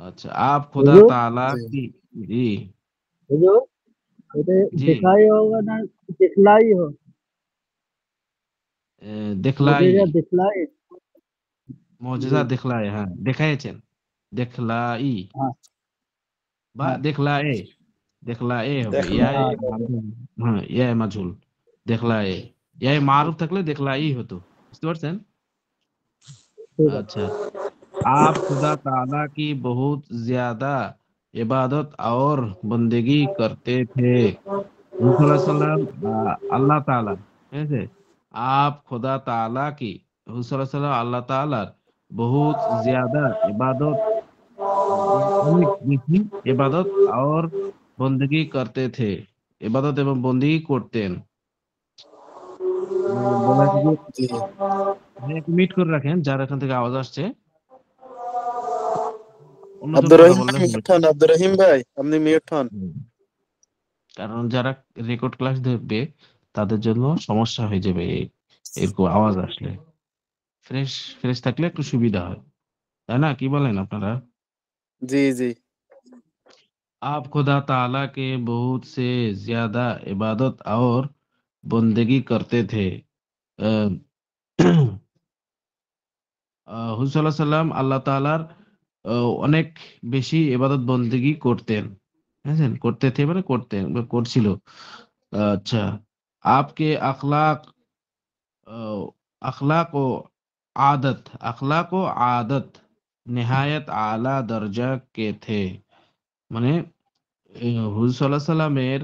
আচ্ছা, আপ खुदा হুজুর ताला জি की, जी হুজুর এটা जी, দেখাই হোগা না দিখলাই हो दिखलाई, মুজিজা দিখলাই জি মুজিজা दिखलाए, হ্যাঁ দেখাইছেন, দেখলাই হ্যাঁ বা হ্যাঁ দেখলায়ে, দেখলায়ে হবে, দেখলাম ইয়ায়ে হ্যাঁ মাঝুল, হ্যাঁ ইয়ায়ে মাঝুল, দেখলায়ে, ইয়ায়ে মারুফ থাকলে দেখলাই হতো। বুঝতে পারছেন? ঠিক আছে अच्छा, आप खुदा ताला की बहुत ज्यादा इबादत और बंदगी करते थे। হুজুর সাল্লাম আল্লাহ তাআলা, ঠিক আছে, आप खुदा ताला की, হুজুর সাল্লাম আল্লাহ তাআলার बहुत ज्यादा इबादत, অনেক বেশি ইবাদত আর বন্দেগী করতে থে, ইবাদত এবং বন্দেগী করতেন। বলা হয়েছে যে জি। একটু মিট করে রাখেন, যার এখান থেকে আওয়াজ আসছে, অন্যজন আব্দুর কথা রহিম বললে ভাই হবে। মিউট হন, আব্দুর রহিম ভাই আপনি মিউট হন। হুম। কারণ যারা রেকর্ড ক্লাস দেখবে তাদের জন্য সমস্যা হয়ে যাবে এরকম আওয়াজ আসলে। ফ্রেশ ফ্রেশ থাকলে একটু সুবিধা হয়, তাই না? কি বলেন আপনারা? জি জি आप खुदा ताला के बहुत से ज्यादा इबादत और बंदगी करते थे। হুজুর সাল্লাল্লাহু আলাইহি সাল্লাম আল্লাহ তাআলার অনেক বেশি ইবাদত বন্দেগী করতেন। বুঝেছেন? করতে থে মানে করতেন বা করছিল। अच्छा आपके अ, अखलाक व अखलाक व आदत निहायत आला दर्जा के थे। মানে হুজুর সাল্লাল্লাহু আলাইহি সাল্লামের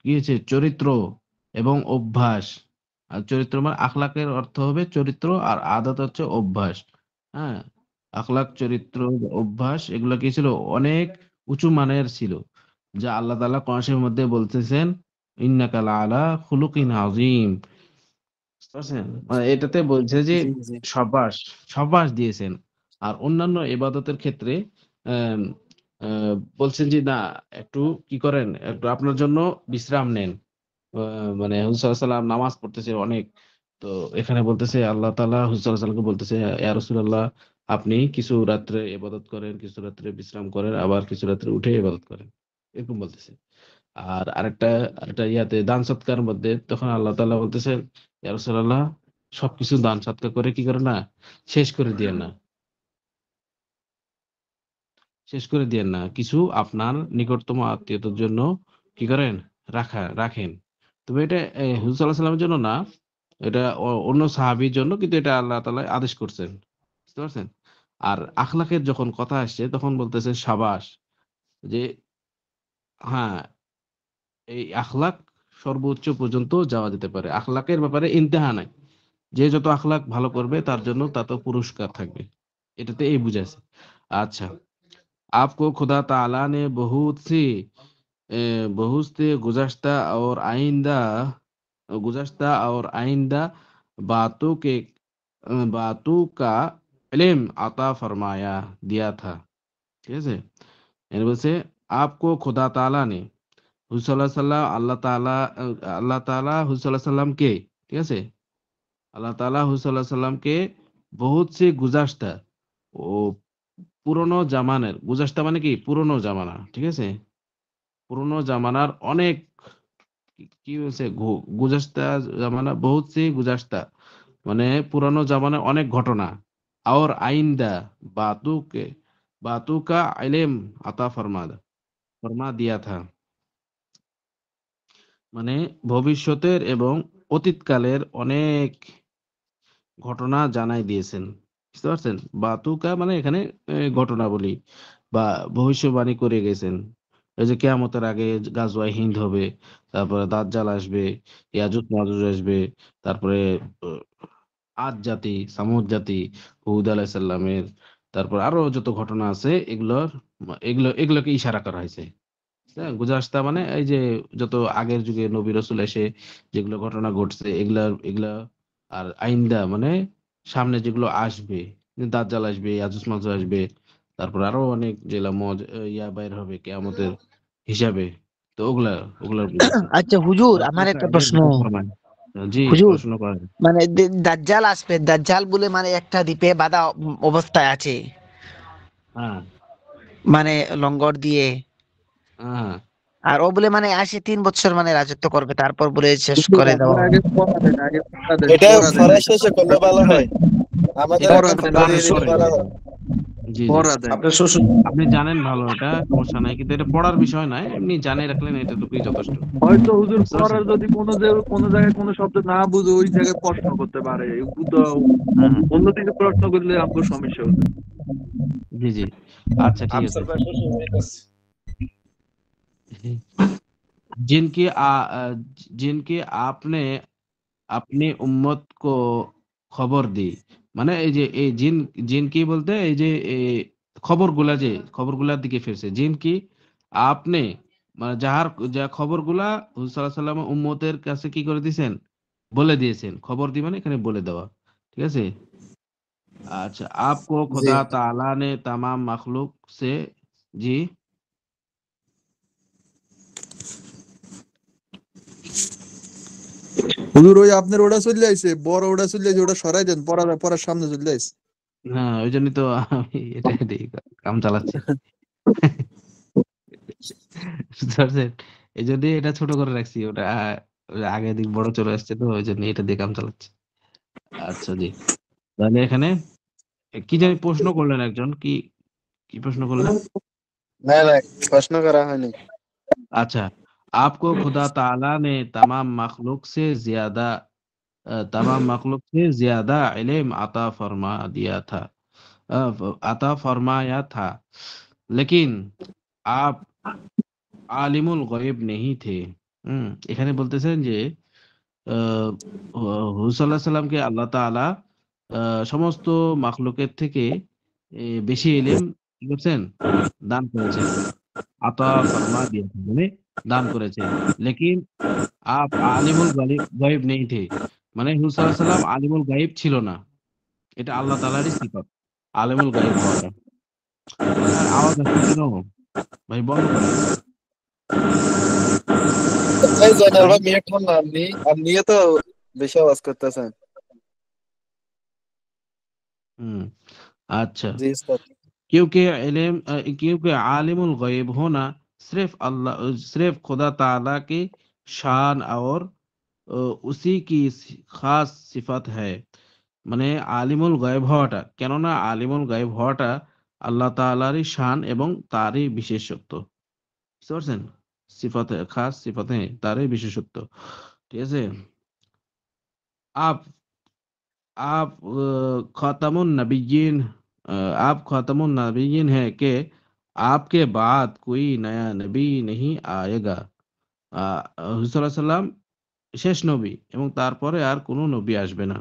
কি হচ্ছে চরিত্র এবং অভ্যাস। আর চরিত্র মানে আখলাকের অর্থ হবে চরিত্র আর আদত হচ্ছে অভ্যাস। হ্যাঁ? আখলাক, চরিত্র, অভ্যাস এগুলা কি ছিল? অনেক উঁচু মানের ছিল। যা আল্লাহ তাআলা কোরআন শরীফের মধ্যে বলতেছেন, "ইন্নাকা লাআলা খুলুকিন আযীম।" বুঝতে পারছেন? মানে এটাতে বলছে যে জি জি সাব্বাস, সাব্বাস দিয়েছেন। আর অন্যান্য ইবাদতের ক্ষেত্রে অ্যাম আ বলছেন যে, "না, একটু কি করেন? একটু আপনার জন্য বিশ্রাম নেন।" আ মানে হুজুর সাল্লাল্লাহু আলাইহি ওয়াসাল্লাম নামাজ পড়তেছে অনেক। তো এখানে বলতেছে আল্লাহ তাআলা হুজুর সাল্লাল্লাহু আলাইহি ওয়াসাল্লামকে বলতেছে, "ইয়া রাসূলুল্লাহ আপনি কিছু রাত্রে ইবাদত করেন, কিছু রাত্রে বিশ্রাম করেন, আবার কিছু রাত্রে উঠে ইবাদত করেন।" এরকম বলতেছে। আর আরেকটা ইয়াতে দান সৎকার মধ্যে তখন আল্লাহ তাআলা বলতেছেন, "ইয়া রাসূলুল্লাহ সবকিছু দান সৎকার করে কি করে না? শেষ করে দিয়েন না। শেষ করে দিয়েন না। কিছু আপনার নিকটতম আত্মীয়তার জন্য কি করেন? রাখেন।" তবে এটা হুজুর সাল্লাল্লাহু আলাইহি ওয়াসাল্লামের জন্য না। এটা অন্য সাহাবীর জন্য কিন্তু এটা আল্লাহ তাআলা আদেশ করছেন। বুঝতে পারছেন? আর আখলাকের যখন কথা আসছে তখন বলতেছে সাবাস যে হ্যাঁ, এই আখলাক সর্বোচ্চ পর্যন্ত যাওয়া যেতে পারে। আখলাকের ব্যাপারে ইন্তেহা নাই। যে যত আখলাক ভালো করবে তার জন্য তত পুরস্কার থাকবে। এটাতে এই বুঝাইছে। আচ্ছা, आपको खुदा ताला ने बहुत से गुज़श्ता और आइंदा बातों का इल्म अता फरमाया दिया था। ঠিক আছে? এর বলছে आपको खुदा ताला ने হুজুর সাল্লাল্লাহু আলাইহি সাল্লাম আল্লাহ তাআলা হুজুর সাল্লাল্লাহু আলাইহি সাল্লামকে ঠিক আছে? আল্লাহ তাআলা হুজুর সাল্লাল্লাহু আলাইহি সাল্লামকে বহুত সে গুজাশতা ও পুরনো জামানের গুজাশতা মানে কি? পুরনো জামানা। ঠিক আছে? পুরনো জামানার অনেক কি বলছে? গুজাশতা জামানা বহুত সি গুজাশতা মানে পুরানো জামানার অনেক ঘটনা। और आइंदा बातों के बातों का इल्म अता फरमा दिया था। মানে ভবিষ্যতের এবং অতীতকালের অনেক ঘটনা জানাই দিয়েছেন। বুঝতে পারছেন? বাতুকা মানে এখানে ঘটনাবলী বা ভবিষ্যবাণী করে গেছেন। এই যে কিয়ামতের আগে গাজওয়ায়ে হিন্দ হবে, তারপরে দাজ্জাল আসবে, ইয়াজুজ মাজুজ আসবে, তারপরে অ আদ জাতি, সামুদ জাতি, হুদ আলাইহিস সালামের, তারপর আরো যত ঘটনা আছে এগুলোকে ইশারা করা হয়েছে। হ্যাঁ? গুজাশতা মানে এই যে যত আগের যুগে নবী রাসূল এসে যেগুলো ঘটনা ঘটছে এগুলা আর আইন্দা মানে সামনে যেগুলো আসবে। দাজ্জাল আসবে, ইয়াজুজ মাজুজ আসবে। তারপর আরো অনেক যেগুলা বাইর হবে কিয়ামতের হিসাবে। তো ওগুলার বুঝাইছে। আচ্ছা হুজুর, আমার বাতুকা একটা ইলম প্রশ্ন। আতা ফরমান। জি, হুজুর, প্রশ্ন করেন। মানে দাজ্জাল আসবে, দাজ্জাল বলে মানে একটা দ্বীপে বাঁধা অবস্থায় আছে, হ্যাঁ, মানে লঙ্গর দিয়ে। হ্যাঁ। আর ও বলে মানে আসে 3 বছর মানে রাজত্ব করবে, তারপর বলে শেষ হুজুর, করে আপনি দেওয়া হবে। আগে পড়া দেন, আগে পড়া দেন, এটা পড়া দেন, ফরাজ শেষে করলে ভালো হয়। আমাদের পড়া একটা দেন, ফতোয়া আপনি দিয়ে দিলে পরে ভালো হয়। জি, জি। পড়া দেন। আপনি জানেন ভালো এটা সমস্যা নাই। কিন্তু এটা পড়ার বিষয় নয়। এমনি জানিয়ে রাখলেন এতটুকুই যথেষ্ট। হয়তো হুজুর বুঝতে পারছেন? পড়ার যদি কোনো জায়গায় কোনো শব্দ না বুঝে ওই জায়গায় প্রশ্ন করতে পারে, হ্যাঁ, হ্যাঁ। অন্যদিকে প্রশ্ন করলে আমাকে সমস্যা হতো। জি, জি। আচ্ছা ঠিক আছে। जिनकी जिनकी आपने अपनी उम्मत को খবর দি। মানে এই যে এই জিনকি বলতে এই যে খবরগুলার দিকে ফিরছে। জিনকি আপনি মানে যা খবরগুলা হুজুর সাল্লাল্লাহু আলাইহি ওয়াসাল্লাম উম্মতের কাছে কি করে দিয়েছেন? বলে দিয়েছেন। খবর দি মানে এখানে বলে দেওয়া। ঠিক আছে? আচ্ছা आपको জি खुदा ताला ने तमाम मखलूक से জি হুজুর ওই আপনার ওটা চলে আইছে, বড় ওটা চলে আইছে, ওটা সরাই দেন, পড়ার সামনে চলে আইছে। হ্যাঁ, ওইজন্যই তো আমি এটা দিয়ে কাম চালাচ্ছি। বুঝতে পারছেন? এজন্যই এটা ছোট করে রাখছি। ওটা আগে দিক বড় চলে আসছে তো ওইজন্য এটা দিয়ে কাম চালাচ্ছি। আচ্ছা জি। তাহলে এখানে কি জানি প্রশ্ন করলেন একজন, কি কি প্রশ্ন করলেন? না না, প্রশ্ন করা হয়নি। अच्छा, आपको खुदा ताला ने तमाम मखलूक से ज्यादा इल्म अता फरमा दिया था, अता फरमाया था, लेकिन आप আলিমুল গায়ব नहीं थे। এখানে বলতেছেন যে হুজুর সাল্লাল্লাহু আলাইহি সাল্লামকে আল্লাহ তাআলা সমস্ত মাখলুকের থেকে বেশি ইলম কি করছেন, দান করেছেন। আতা ফরমা দিয়েছেন মানে দান করেছেন। লেকিন আপ আলিমুল গায়ব নেই থে, মানে হুজুর সাল্লাল্লাহু আলাইহি সাল্লাম আলিমুল গায়ব ছিল না। এটা আল্লাহ তাআলারই সিফাত, আলিমুল গায়ব হওয়াটা। আর আওয়াজ আসছে কেন ভাই, বন্ধ করেন। এই জয়নাল হুম ভাই মিউট হন না, আপনিও তো বেশি আওয়াজ করতেছেন। হুম अच्छा, জি উস্তাদ। क्योंकि आलिमुल गैब होना सिर्फ खुदा ताला की शान और उसी की खास सिफत है। মানে আলিমুল গায়ব হওয়াটা, কেননা আলিমুল গায়ব হওয়াটা আল্লাহ তাআলারই শান এবং তারই বিশেষত্ব। বুঝতে পারছেন? সিফাতে খাস সিফাতে তারই বিশেষত্ব। ঠিক আছে? আপ आप खातमुन नबिय्यीन आप खातमुन नबिय्यीन है कि आपके बाद कोई नया নবী नहीं आएगा। হুজুর সাল্লাল্লাহু আলাইহি সাল্লাম শেষ নবী এবং তারপরে আর কোনো নবী আসবে না।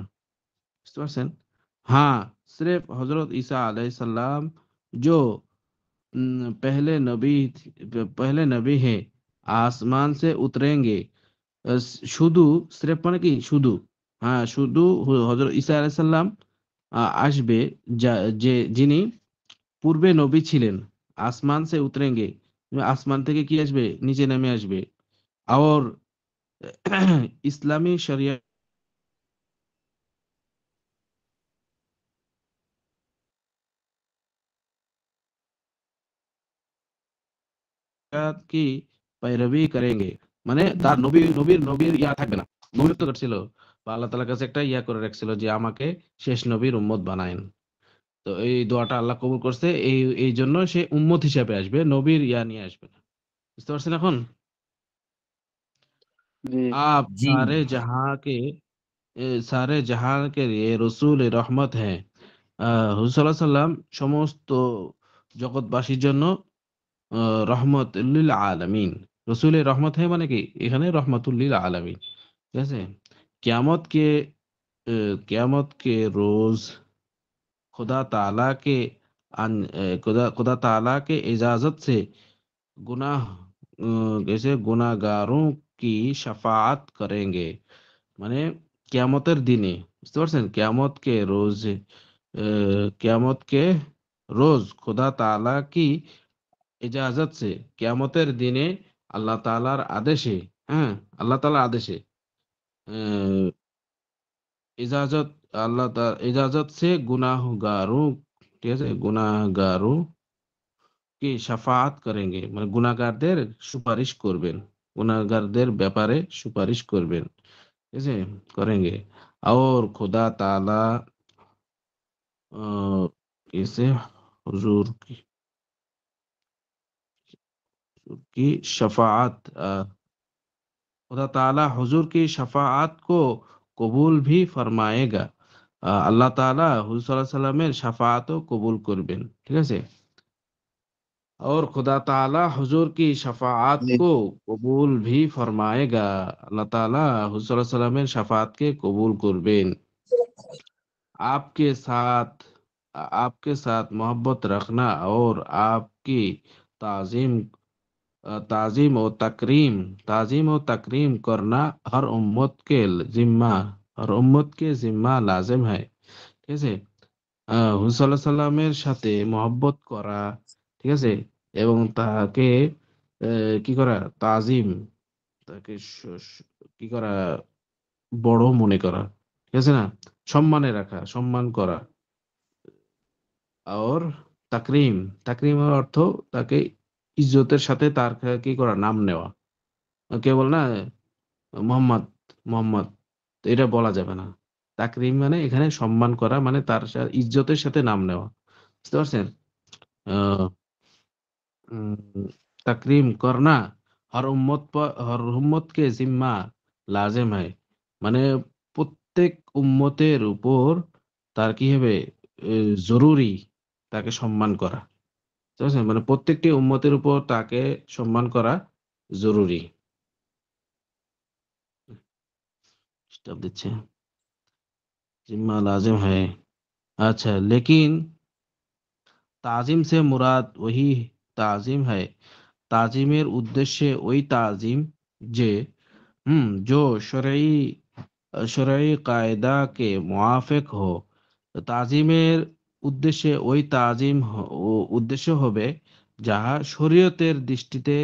বুঝতে পারছেন? हाँ, सिर्फ हजरत ईसा अलैहि सलाम जो पहले नबी है आसमान से उतरेंगे। শুধু স্রেফ মানে কি শুধু, হ্যাঁ শুধু হযরত ঈসা আলাইহিস সালাম আসবে, যে যিনি পূর্বে নবী ছিলেন। আসমান সে উতরেঙ্গে, আসমান থেকে কি আসবে, নিচে নেমে আসবে। আর ইসলামী শরিয়ত কি पैरवी करेंगे, মানে তার নবীর ইয়া থাকবে না, নবীত্ব ছিল বা আল্লাহ তাআলার কাছে একটা ইয়া করে রাখছিল যে আমাকে শেষ নবীর উম্মত বানায়েন। তো এই দোয়াটা আল্লাহ কবুল করছে, এই জন্য সে উম্মত হিসাবে আসবে, নবীর ইয়া নিয়ে আসবে না। বুঝতে পারছেন এখন? জি आप जी सारे जहां के लिए रसूल रहमत हैं। হুজুর সাল্লাল্লাহু আলাইহি সাল্লাম সমস্ত জগৎবাসীর জন্য রহমত লিল আলামিন। রসুলের রহমত है মানে কি, এখানে রহমাতুল লিল আলামিন। ঠিক আছে? কিয়ামত के कियामत के रोज खुदा ताला के खुदा ताला के इजाजत से गुनाह जैसे गुनाहगारों की शफाअत करेंगे। মানে কিয়ামতের দিনে, বুঝতে পারছেন, কিয়ামত কে রোজ খোদা তাআলা কি ইজাজত সে, কিয়ামতের দিনে আল্লাহ তাআলার আদেশে, হ্যাঁ আল্লাহ তাআলার আদেশে, আহ, ইজাজত ইজাজত সে গুনাহগারোं, ঠিক আছে, গুনাহগারোं কি শাফাআত করেंगे, মানে গুনাহগারদের সুপারিশ করবেন, গুনাহগারদের ব্যাপারে সুপারিশ করবেন। ঠিক আছে, করেंगे। और खुदा ताला इसे हुजूर की शफाअत खुदा ताला हुजूर की शफाअत को কবুল भी फरमाएगा। আল্লাহ তাআলা হুজুর সাল্লাল্লাহু আলাইহি সাল্লামের শাফাআতও কবুল করবেন। ঠিক আছে? और खुदा ताला हुजूर की शफाअत জি को কবুল भी फरमाएगा। আল্লাহ তাআলা হুজুর সাল্লাল্লাহু আলাইহি সাল্লামের শাফাআতকে কবুল করবেন। आपके साथ आपके साथ मोहब्बत रखना और आपकी ताजीम ताजीम और तकरीम करना हर उम्मत के जिम्मा लाजिम है। ঠিক আছে? হুজুর সাল্লাল্লাহু আলাইহি সাল্লামের সাথে মহব্বত করা, ঠিক আছে, এবং তাকে কি করা, তাজিম, তাকে কি করা, বড় মনে করা, ঠিক আছে না, সম্মানে রাখা, সম্মান করা। और তাকরিম, তাকরিমের অর্থ তাকে ইজ্জতের সাথে তার কি করা, নাম নেওয়া। কেবল না মোহাম্মদ মোহাম্মদ, তো এটা বলা যাবে না। তাকরিম মানে এখানে সম্মান করা, মানে তার ইজ্জতের সাথে নাম নেওয়া, বুঝতে পারছেন? আহ तकरीम करना हर उम्मत के जिम्मा लाजिम है, মানে প্রত্যেক উম্মতের উপর তার কি হবে, জরুরি তাকে সম্মান করা, ঠিক আছে? মানে প্রত্যেকটি উম্মতের উপর তাকে সম্মান করা জরুরি। স্টপ দিচ্ছে, जिम्मा लाजिम है। अच्छा, लेकिन ताजिम से मुराद वही ताजिम है, তাজিমের উদ্দেশ্যে ওই তাজিম যে जो শরঈ কায়দা কে মুআফিক হো। তো তাজিমের উদ্দেশ্যে ওই তাজিম উদ্দেশ্য হবে যাহা শরীয়তের দৃষ্টিতে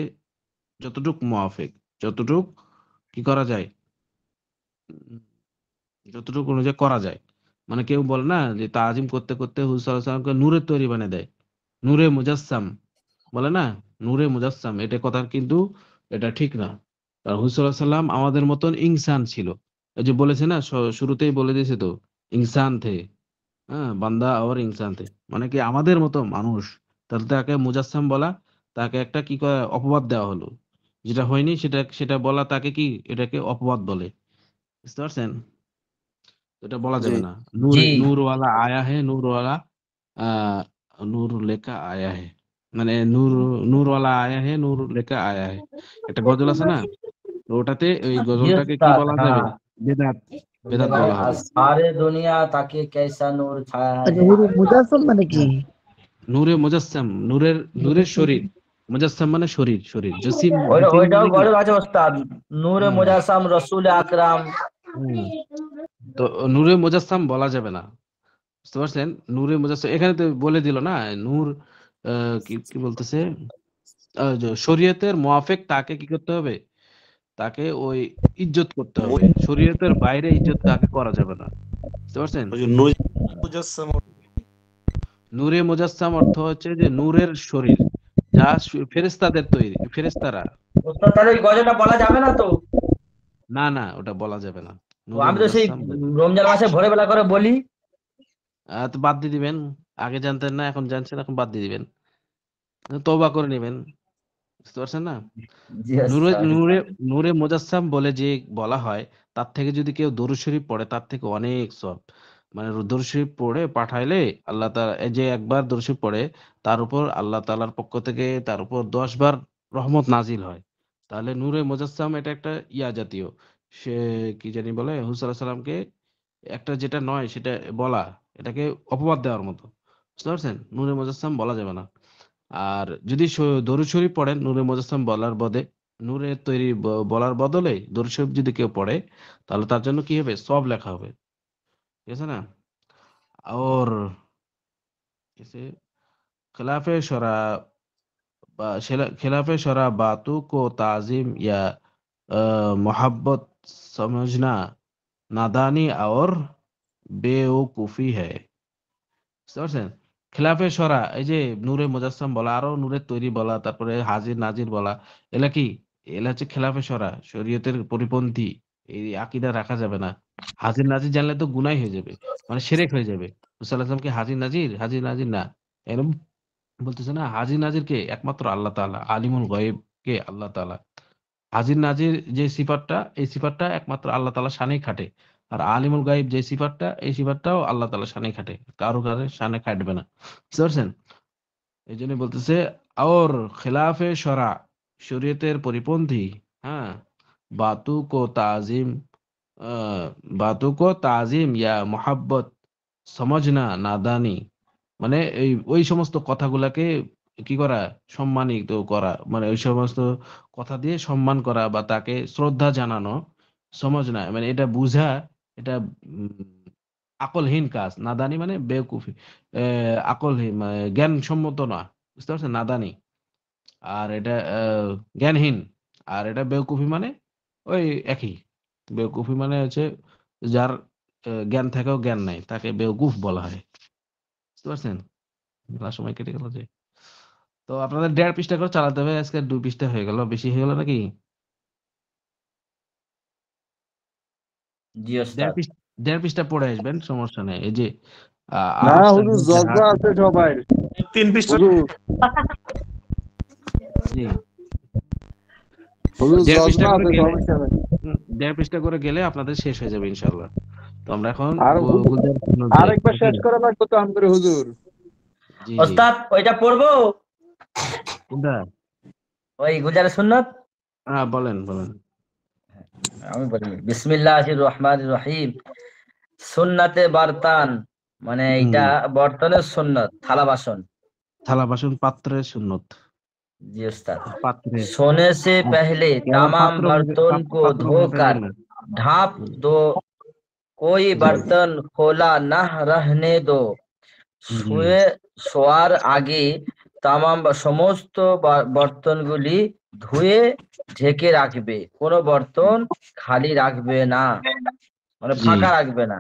যতটুক মুআফিক, যতটুক কি করা যায়, উম, যতটুকু অনুযায়ী করা যায়। মানে কেউ বলে না যে তাজিম করতে করতে হুজুর সাল্লাল্লাহু আলাইহি ওয়াসাল্লামকে নূরের তৈরি বানিয়ে দেয়, নূরে মুজাসসাম বলে না, নূরে মুজাসসাম, এটা কথা কিন্তু এটা ঠিক না। কারণ হুজুর সাল্লাল্লাহু আলাইহি ওয়াসাল্লাম আমাদের মতন ইনসান ছিল। এই যে বলেছে না, শুরুতেই বলে দিয়েছে তো, ইনসান থে, হ্যাঁ, বান্দা আর ইনসান থে, মানে কি আমাদের মতো মানুষ। তাহলে তাকে মুজাসসাম বলা, তাকে একটা কি অপবাদ দেওয়া হলো, যেটা হয়নি সেটা সেটা বলা তাকে কি, এটাকে অপবাদ বলে, বুঝতে পারছেন? এটা বলা জি যাবে না। নূর জি। নূরওয়ালা আয়া হে, নূরওয়ালা আহ নূর লেখা আয়া হে, মানে নূরওয়ালা আয়া হে, নূর লেখা আয়া হে, একটা গজল আছে না? তো ওটাতে ওই জি গজলটাকে কি উস্তাদ, বলা যাবে? হ্যাঁ। বেদাত, বেদাত মানে বলা হবে। সারে দুনিয়া তাকে कैसा নূর ছায়া अच्छा है। हुजूर मुजस्सम माने की? হ্যাঁ, নূরে মুজাসসাম, নূরের শরীর, মুজাসসাম মানে শরীর, শরীর জসিম, জসিম ওইটাও মানে কি? গজল আছে ওস্তাদ, নূরে হ্যাঁ, মুজাসসাম রসুল আকরাম। হ্যাঁ। তো নূরে মুজাসসাম বলা যাবে না, বুঝতে পারছেন? নূরে মুজাসসাম এখানে তো বলে দিল না, নূর কি কি বলতেছে, যে শরীয়তের মুআফিক তাকে কি করতে হবে, তাকে ওই ইজ্জত করতে হবে, শরীয়তের বাইরে ইজ্জত তাকে করা যাবে না, বুঝতে পারছেন? মুজাসসাম নূরে মুজাসসাম অর্থ হচ্ছে যে নূরের শরীর, যা ফেরেশতাদের তৈরি, ফেরেশতারা। ওস্তাদ তাহলে ওই গজলটা বলা যাবে না তো? না না, ওটা বলা যাবে না, তো নূরে আমি তো সেই মুজাসসাম রমজান মাসে ভোরে বেলা করে বলি। তো বাদ দিয়ে দিবেন। আগে জানতেন না, এখন জানছেন, এখন বাদ দিয়ে দিবেন, তওবা করে নেবেন, বুঝতে পারছেন না? জি নূরে ওস্তাদ। নূরে নূরে মুজাসসাম বলে যে বলা হয়, তার থেকে যদি কেউ দরুদ শরীফ পড়ে তার থেকে অনেক সওয়াব। মানে দরুদ শরীফ পড়ে পাঠাইলে আল্লাহ তাআলা, এই যে একবার দরুদ শরীফ পড়ে তার উপর আল্লাহ তাআলার পক্ষ থেকে তার উপর 10 বার রহমত নাজিল হয়। তাহলে নূরে মুজাসসাম এটা একটা ইয়া জাতীয়, সে কি জানি বলে, হুজুর সাল্লাল্লাহু আলাইহি সাল্লামকে একটা যেটা নয় সেটা বলা, এটাকে অপবাদ দেওয়ার মতো, বুঝতে পারছেন? নূরে মুজাসসাম বলা যাবে না। আর যদি দরুদ শরীফ পড়েন নূরে মুজাসসাম বলার বদলে, নূরের তৈরি বলার বদলে দরুদ শরীফ যদি কেউ পড়ে, তাহলে তার জন্য কি হবে, সওয়াব লেখা হবে, ঠিক আছে না? और जैसे खिलाफे शरा खिलाफे शरा बातों को ताजीम या मोहब्बत समझना नादानी और बेवकूफी है, বুঝতে পারছেন? খেলাফে সরা, এই যে নূরে মুজাসসাম বলা, আরো নূরের তৈরি বলা, তারপরে হাজির নাজির বলা, এলা কি, এলা হচ্ছে খেলাফে সরা, শরীয়তের পরিপন্থী। এই আকীদা রাখা যাবে না। হাজির নাজির জানলে তো গুনাহ হয়ে যাবে, মানে শিরক হয়ে যাবে। মুসা আলাইহিস সালাম কি হাজির নাজির, হাজির নাজির না, এরকম বলতেছে না। হাজির নাজির কে একমাত্র আল্লাহ তাআলা, আলিমুল গায়ব কে আল্লাহ তাআলা। হাজির নাজির যে সিফাতটা, এই সিফাতটা একমাত্র আল্লাহ তাআলার শানেই খাটে। আর আলিমুল গায়ব যে সিফাতটা, এই সিফাতটাও আল্লাহ তাআলার শানেই খাটে, কারো শানে খাটবে না, বুঝতে পারছেন? এই জন্য বলতেছে और खिलाफे शरा, শরীয়তের পরিপন্থী, হ্যাঁ, बातों को ताजीम बातों को ताजीम या मोहब्बत समझना नादानी, মানে এই ওই সমস্ত কথাগুলাকে কি করা, সম্মানিত করা, মানে ওই সমস্ত কথা দিয়ে সম্মান করা বা তাকে শ্রদ্ধা জানানো, সমাজ না মানে এটা বুঝা, এটা আকলহীন কাজ। নাদানি মানে বেকুফি, আকলহীন মানে জ্ঞানসম্মত না, বুঝতে পারছেন? নাদানি, আর এটা জ্ঞানহীন, আর এটা বেকুফি মানে ওই একই। বেকুফি মানে হচ্ছে যার জ্ঞান থাকেও জ্ঞান নাই, তাকে বেকুফ বলা হয়, বুঝতে পারছেন? সময় কেটে গেল যে। তো আপনাদের 1.5 পৃষ্ঠা করে চালাতে হবে, আজকে 2 পৃষ্ঠা হয়ে গেল, বেশি হয়ে গেল নাকি? জি 1.5 ওস্তাদ। পৃষ্ঠা দেড় পৃষ্ঠা পড়ে আসবেন, সমস্যা নেই। এই যে না আফসার হুজুর, মধ্যে জজবা আছে সবাই। 3 পৃষ্ঠা হুজুর জি হুজুর দেড় পৃষ্ঠা জজবা করে আছে, গেলে সমস্যা নেই। দেড় পৃষ্ঠা করে গেলে আপনাদের শেষ হয়ে যাবে ইনশাল্লাহ। তো আমরা এখন আর হুজুর গুলজার সুন্নত যাই আরেকবার নাকি? শেষ করা লাগবে তো আমাদের হুজুর। জি জি ওস্তাদ ওইটা পড়বো, কোনটা? ওই গুজার সুন্নত। হ্যাঁ বলেন বলেন। আমি বলি বিসমিল্লাহির রহমানির রহিম। সুন্নাতে বারতান মানে হুম, এটা বর্তনের সুন্নত, থালা বাসন। থালা বাসন পাত্রের সুন্নত। जी उस्ताद। পাত্রের सोने से আর पहले কেবল तमाम পাত্র बर्तन को পাত্র धोकर ভাবেন না। ढाँप হুম, दो, कोई জি बर्तन खोला न रहने दो। জি শুয়ে শোয়ার আগে সমস্ত বর্তনগুলি ধুয়ে ঢেকে রাখবে, কোনো বর্তন খালি রাখবে না, মানে জি ফাঁকা রাখবে না।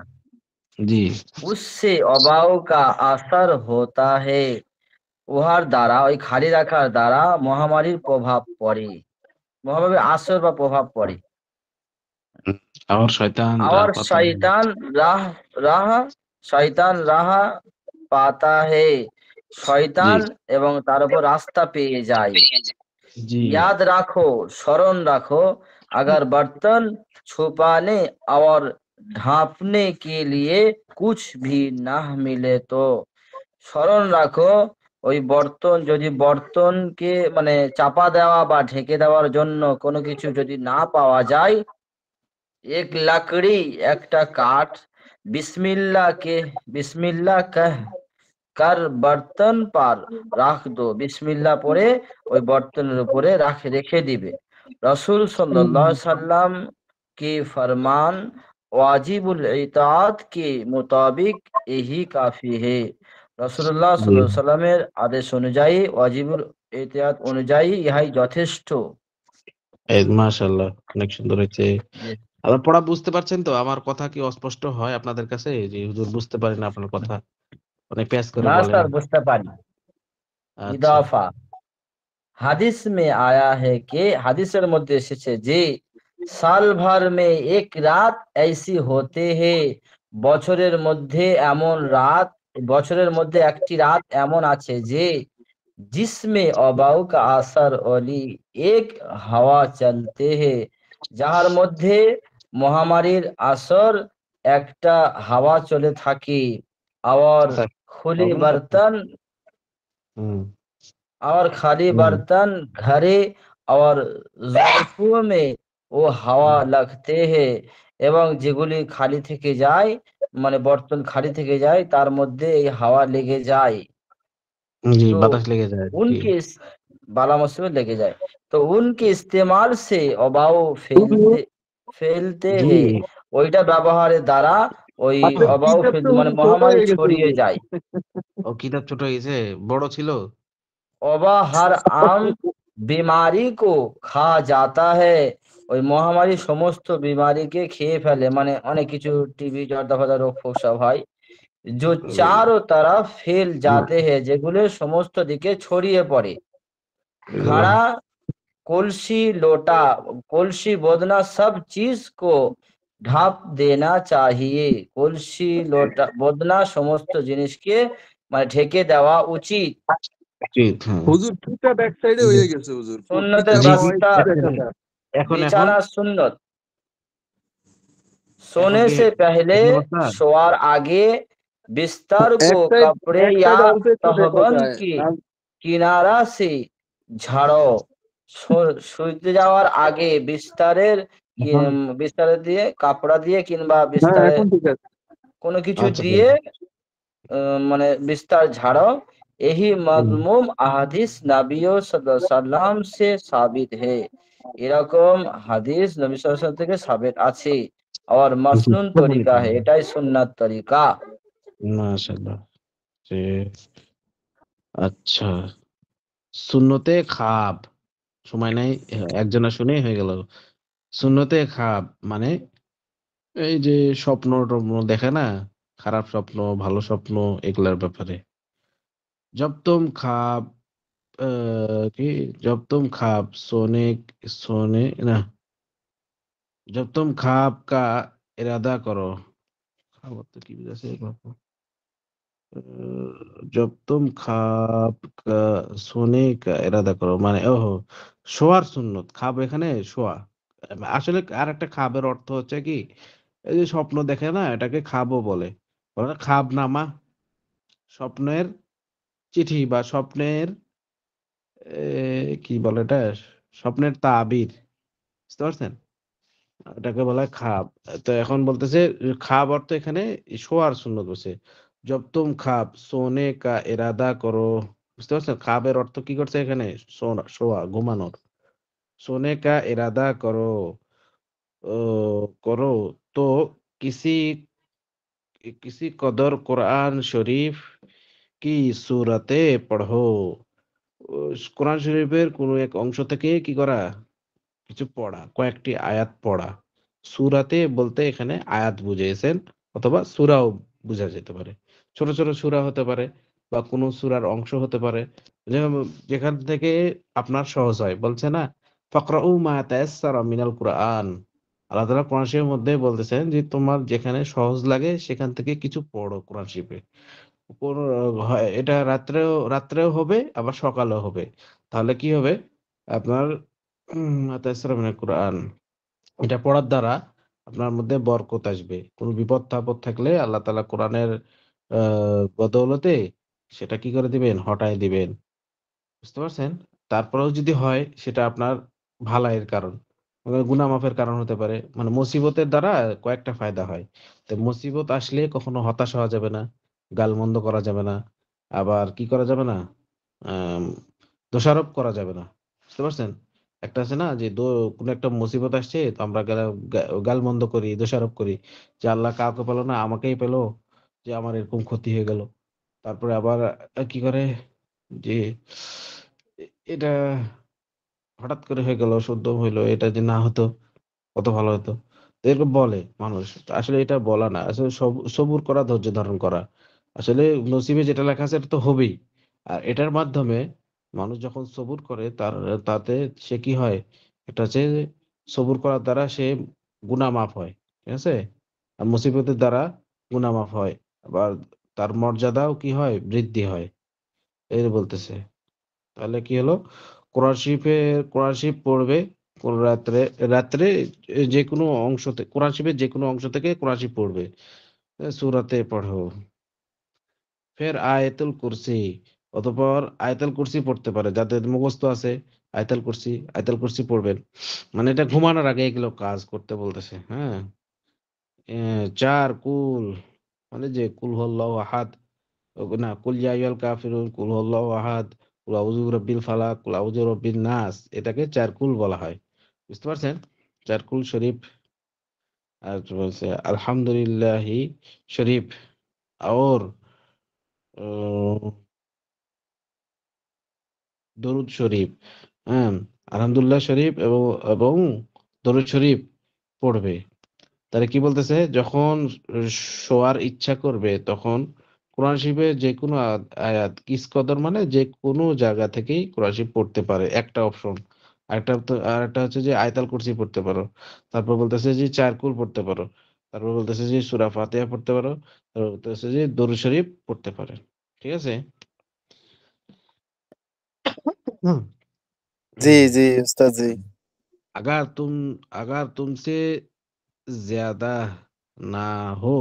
জি उससे অবাও কা আসার হোতা হে, উহার দ্বারা ওই খালি রাখার দ্বারা মহামারীর প্রভাব পড়ে, মহামারীর আসর বা প্রভাব পড়ে। হুম, আর শয়তান রাহ और পাতা है। शैतान राह রাহ শয়তান রাহা পাতা হে, জি শয়তান এবং তার উপর রাস্তা পেয়ে যায়। জি याद रखो, स्मरण रखो, अगर बर्तन छुपाने और ढांपने के लिए कुछ भी ना मिले तो, স্মরণ রাখো ওই বর্তন, যদি বর্তনকে মানে চাপা দেওয়া বা ঢেকে দেওয়ার জন্য কোনো কিছু যদি না পাওয়া যায়, এক লাকড়ি একটা কাঠ, বিসমিল্লাহ কহ কার বর্তন পার রাখ দো, বিসমিল্লাহ পরে ওই বর্তনের উপরে রেখে দিবে। রসুল সাল্লাল্লাহু আলাইহি সাল্লাম के फरमान वाजिबुल इताअत के मुताबिक यही काफी है। রাসূলুল্লাহ জি সাল্লাল্লাহু আলাইহি সাল্লামের আদেশ অনুযায়ী, ওয়াজিবুল ইতিআত অনুযায়ী ইহাই যথেষ্ট। এই মাশাআল্লাহ, অনেক সুন্দর হয়েছে। জি। আবার পড়া বুঝতে পারছেন তো? আমার কথা কি অস্পষ্ট হয় আপনাদের কাছে? যে হুজুর বুঝতে পারি না আপনার কথা, অনেক প্যাচ করে না বলেন। স্যার, বুঝতে পারি। আচ্ছা ইদাফা হাদিস মে আয়া হে কে, হাদিসের মধ্যে এসেছে যে সাল ভর মে এক রাত ऐसी होते है, বছরের মধ্যে এমন রাত, বছরের মধ্যে একটি রাত এমন আছে যে जिसमें অবাউ কা আসার অলি এক হাওয়া চলতে হে, যাহার মধ্যে মহামারীর আসর একটা হাওয়া চলে থাকে। আর আচ্ছা খুলি বলবেন তো? বর্তন, হুম और खाली হুম बर्तन घरे और ज़रफ़ों में ও হাওয়া লাগতে হে, এবং যেগুলি খালি থেকে যায়, মানে বর্তন খালি থেকে যায় তার মধ্যে এই হাওয়া লেগে যায়। জি तो বাতাস লেগে যায়। জি उनके बाला मुसीबत लेके जाए, तो उनके इस्तेमाल से অবাও ফেলতে জি হে, ওইটা ব্যবহারের দ্বারা ওই আপনার অবাও কিতাব তো মানে হুজুর ছোট মহামারী হয়ে গেছে ছড়িয়ে হুজুর। যায়। ও কিতাব ছোট হয়েছে, বড় ছিল। वबा हर आम बीमारी को खा जाता है, ওই মহামারী সমস্ত বিমারিকে খেয়ে ফেলে, মানে অনেক কিছু টিবি জর্দা ফাদা রোগ ফোগ সব হয়। जो चारों तरफ फैल जाते हैं, যেগুলো সমস্ত দিকে ছড়িয়ে পড়ে। घड़ा, कलसी, लोटा, कलसी, बोदना, सब चीज को ढाप देना चाहिए। কলসি, লোটা, বদনা সমস্ত জিনিসকে মানে ঢেকে দেওয়া উচিত। উচিত, হ্যাঁ। হুজুর কিতাব এক সাইডে জি হয়ে গেছে হুজুর, সুন্নতের কিতাব জি রাস্তা, এক এখন জায়গায়। এখন এখন बिछाना सुन्नत। এখন सोने কি से पहले, এখন অবস্থা? सोआर आगे बिस्तर को এক সাইড कपड़े এক या সাইড অল্প একটু দেখা तहबंद যায়। की किनारा से ঝাড়ো। শুইতে যাওয়ার আগে বিস্তারের এখন বিস্তারে দিয়ে কাপড়া দিয়ে কিংবা হ্যাঁ বিস্তারে এখন ঠিক আছে। কোনো কিছু আচ্ছা দিয়ে মানে বিস্তার ঝাড়ো। यही হুম, मज़मूम अहादीस नबियो सल्लल्लाहु से साबित है, এরকম হাদিস নবী সাল্লাল্লাহু আলাইহি ওয়াসাল্লাম থেকে সাবিত আছে। और জি मसनून প্রমাণিত तरीका है, হবে। এটাই সুন্নাত তরিকা। মাশাআল্লাহ। যে আচ্ছা, সুন্নতে খাব, সময় নাই, একজনা শুনে হয়ে গেল। সুন্নতে খাব মানে এই যে স্বপ্ন টপ্ন দেখে না, খারাপ স্বপ্ন ভালো স্বপ্ন, এগুলার ব্যাপারে। जब तुम ख्वाब কি जब तुम ख्वाब सोने ना जब तुम ख्वाब का इरादा करो খাবার তো কি বুঝাচ্ছে जब तुम খাব সোনে কা ইরাদা করো মানে ওহো শোয়ার সুন্নত খাব এখানে শোয়া আসলে আর একটা খাবের অর্থ হচ্ছে কি এই যে স্বপ্ন দেখে না এটাকে খাবও বলে বলে না খাব নামা স্বপ্নের চিঠি বা স্বপ্নের কি বলে এটা স্বপ্নের তাবির বুঝতে পারছেন এটাকে বলা হয় খাব তো এখন বলতেছে খাব অর্থ এখানে শোয়ার সুন্নত বসে জব তুম খাব সোনে কা ইরাদা করো বুঝতে পারছেন খাবের অর্থ কি করছে এখানে শোয়া ঘুমানোর সোনে কা ইরাদা করো করো তো কিসি किसी कदर कुरान শরীফ কি সূরাতে পড়ো কোরআন শরীফের কোন এক অংশ থেকে কি করা কিছু পড়া কয়েকটি আয়াত পড়া সূরাতে বলতে এখানে আয়াত বুঝিয়েছেন অথবা সূরাও বোঝা যেতে পারে ছোট ছোট সূরা হতে পারে বা কোন সূরার অংশ হতে পারে যেখান থেকে আপনার সহজ হয় বলছে না ফাকরাউ মা তায়াসসারা মিনাল কুরআন আল্লাহ তাআলা কোরআন শরীফের মধ্যে বলতেছেন যে তোমার যেখানে সহজ লাগে সেখান থেকে কিছু পড়ো কোরআন শরীফে কোন হয় এটা রাত্রেও হবে আবার সকালেও হবে তাহলে কি হবে আপনার তায়াসসারা মিনাল কুরআন এটা পড়ার দ্বারা আপনার মধ্যে বরকত আসবে কোন বিপদ আপদ থাকলে আল্লাহ তাআলা কোরআনের বদৌলতে সেটা কি করে দিবেন হটায় দিবেন বুঝতে পারছেন তারপরেও যদি হয় সেটা আপনার ভালাইয়ের কারণ মানে গুনাহ মাফের কারণ হতে পারে মানে মুসিবতের দ্বারা কয়েকটা ফায়দা হয় তো মুসিবত আসলে কখনো হতাশ হওয়া যাবে না গালমন্দ করা যাবে না আবার কি করা যাবে না আম, দোষারোপ করা যাবে না বুঝতে পারছেন একটা আছে না যে কোনো একটা মুসিবত আসছে তো আমরা গালমন্দ করি দোষারোপ করি যে আল্লাহ কাউকে পেলো না আমাকেই পেলো যে আমার এরকম ক্ষতি হয়ে গেল তারপরে আবার কি করে যে এটা হঠাৎ করে হয়ে গেল শুদ্ধ হইলো এটা যে না হতো কত ভালো হতো তো এরকম বলে মানুষ তো আসলে এটা বলা না আসলে সবুর করা ধৈর্য ধারণ করা আসলে নসিবে যেটা লেখা আছে এটা তো হবেই আর এটার মাধ্যমে মানুষ যখন সবুর করে তাতে সে কি হয় এটা হচ্ছে যে সবুর করার দ্বারা সে গুনাহ মাফ হয় ঠিক আছে আর মুসিবতের দ্বারা গুনাহ মাফ হয় আবার তার মর্যাদাও কি হয় বৃদ্ধি হয় এই বলতেছে তাহলে কি হলো কোরআন শরীফ পড়বে কোন রাত্রে রাত্রে যে কোনো অংশ থেকে কোরআন শরীফের যে কোনো অংশ থেকে কোরআন শরীফ পড়বে সূরাতে পড়ো ফের আয়াতুল কুরসি অতঃপর আয়াতুল কুরসি পড়তে পারে যাদের মুখস্থ আছে আয়াতুল কুরসি পড়বেন মানে এটা ঘুমানোর আগে এগুলো কাজ করতে বলতেছে হ্যাঁ চার কুল মানে যে কুল হুয়াল্লাহু আহাদ না কুল ইয়া আইয়ুহাল কাফিরুন কুল হুয়াল্লাহু আহাদ কুল আউযু বিরাব্বিল ফালাক কুল আউযু বিরাব্বিন নাস এটাকে চার কুল বলা হয় বুঝতে পারছেন চার কুল শরীফ আর বলছে আলহামদুলিল্লাহি শরীফ और দরুদ শরীফ হ্যাঁ আলহামদুলিল্লাহ শরীফ এবং দরুদ শরীফ পড়বে তাহলে কি বলতেছে যখন শোয়ার ইচ্ছা করবে তখন কোরআন শরীফের যে কোনো আয়াত কিস কদর মানে যে কোনো জায়গা থেকেই কোরআন শরীফ পড়তে পারে একটা অপশন আরেকটা হচ্ছে যে আয়াতুল কুরসি পড়তে পারো তারপর বলতেছে যে চার কুল পড়তে পারো তারপর বলতেছে যে সূরা ফাতিহা পড়তে পারো তারপর বলতেছে যে দরুদ শরীফ পড়তে পারে ঠিক আছে হুম, জি জি উস্তাদ জি अगर तुम अगर तुमसे ज्यादा ना हो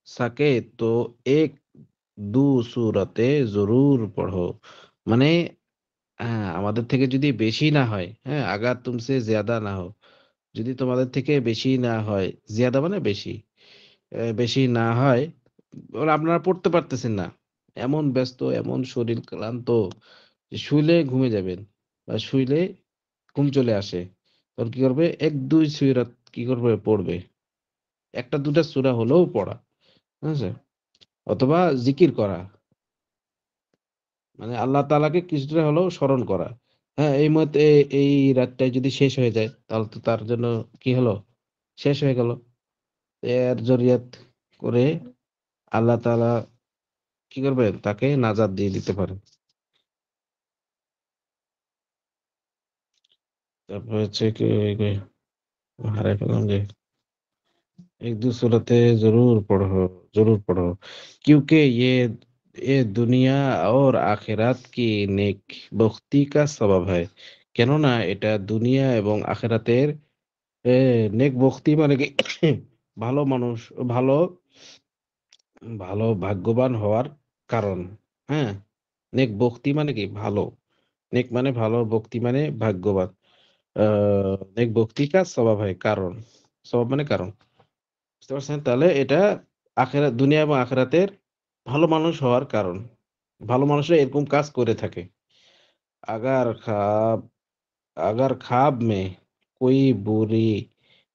सके तो एक দু সূরাতে জরুর পড়ো মানে হ্যাঁ আমাদের থেকে যদি বেশি না হয় হ্যাঁ আগার তুমসে জিয়াদা না হো যদি তোমাদের থেকে বেশি না হয় জিয়াদা মানে বেশি বেশি না হয় ওরা আপনারা পড়তে পারতেছেন না এমন ব্যস্ত এমন শরীর ক্লান্ত যে শুইলে ঘুমে যাবেন বা শুইলে ঘুম চলে আসে তখন কি করবে এক দুই সূরা কি করবে পড়বে একটা দুটা সূরা হলেও পড়া ঠিক আছে অথবা জিকির করা মানে আল্লাহ তাআলাকে কিছুটা হলেও স্মরণ করা হ্যাঁ এই রাতটায় যদি শেষ হয়ে যায় তাহলে তো তার জন্য কি হলো শেষ হয়ে গেল এর জরিয়াত করে আল্লাহ তাআলা কি করবেন তাকে নাজাত দিয়ে দিতে পারেন তারপর হচ্ছে কি হারাই ফেললাম যে एक दो सूरतें जरूर पढ़ो क्योंकि ये दुनिया और आखिरात की नेक बख्ती का सबब है কেননা এটা দুনিয়া এবং আখিরাতের নেক বখতি মানে কি ভালো মানুষ ভালো ভালো ভাগ্যবান হওয়ার কারণ। হ্যাঁ, নেক বখতি মানে কি ভালো, নেক মানে ভালো, বক্তি মানে ভাগ্যবান। নেক বক্তি কাজ স্বভাব হয় কারণ, স্বভাব মানে কারণ। বুঝতে পারছেন? তাহলে এটা দুনিয়া এবং আখিরাতের ভালো মানুষ হওয়ার কারণ। ভালো মানুষরা এরকম কাজ করে থাকে। আগার খাব अगर ख्वाब में कोई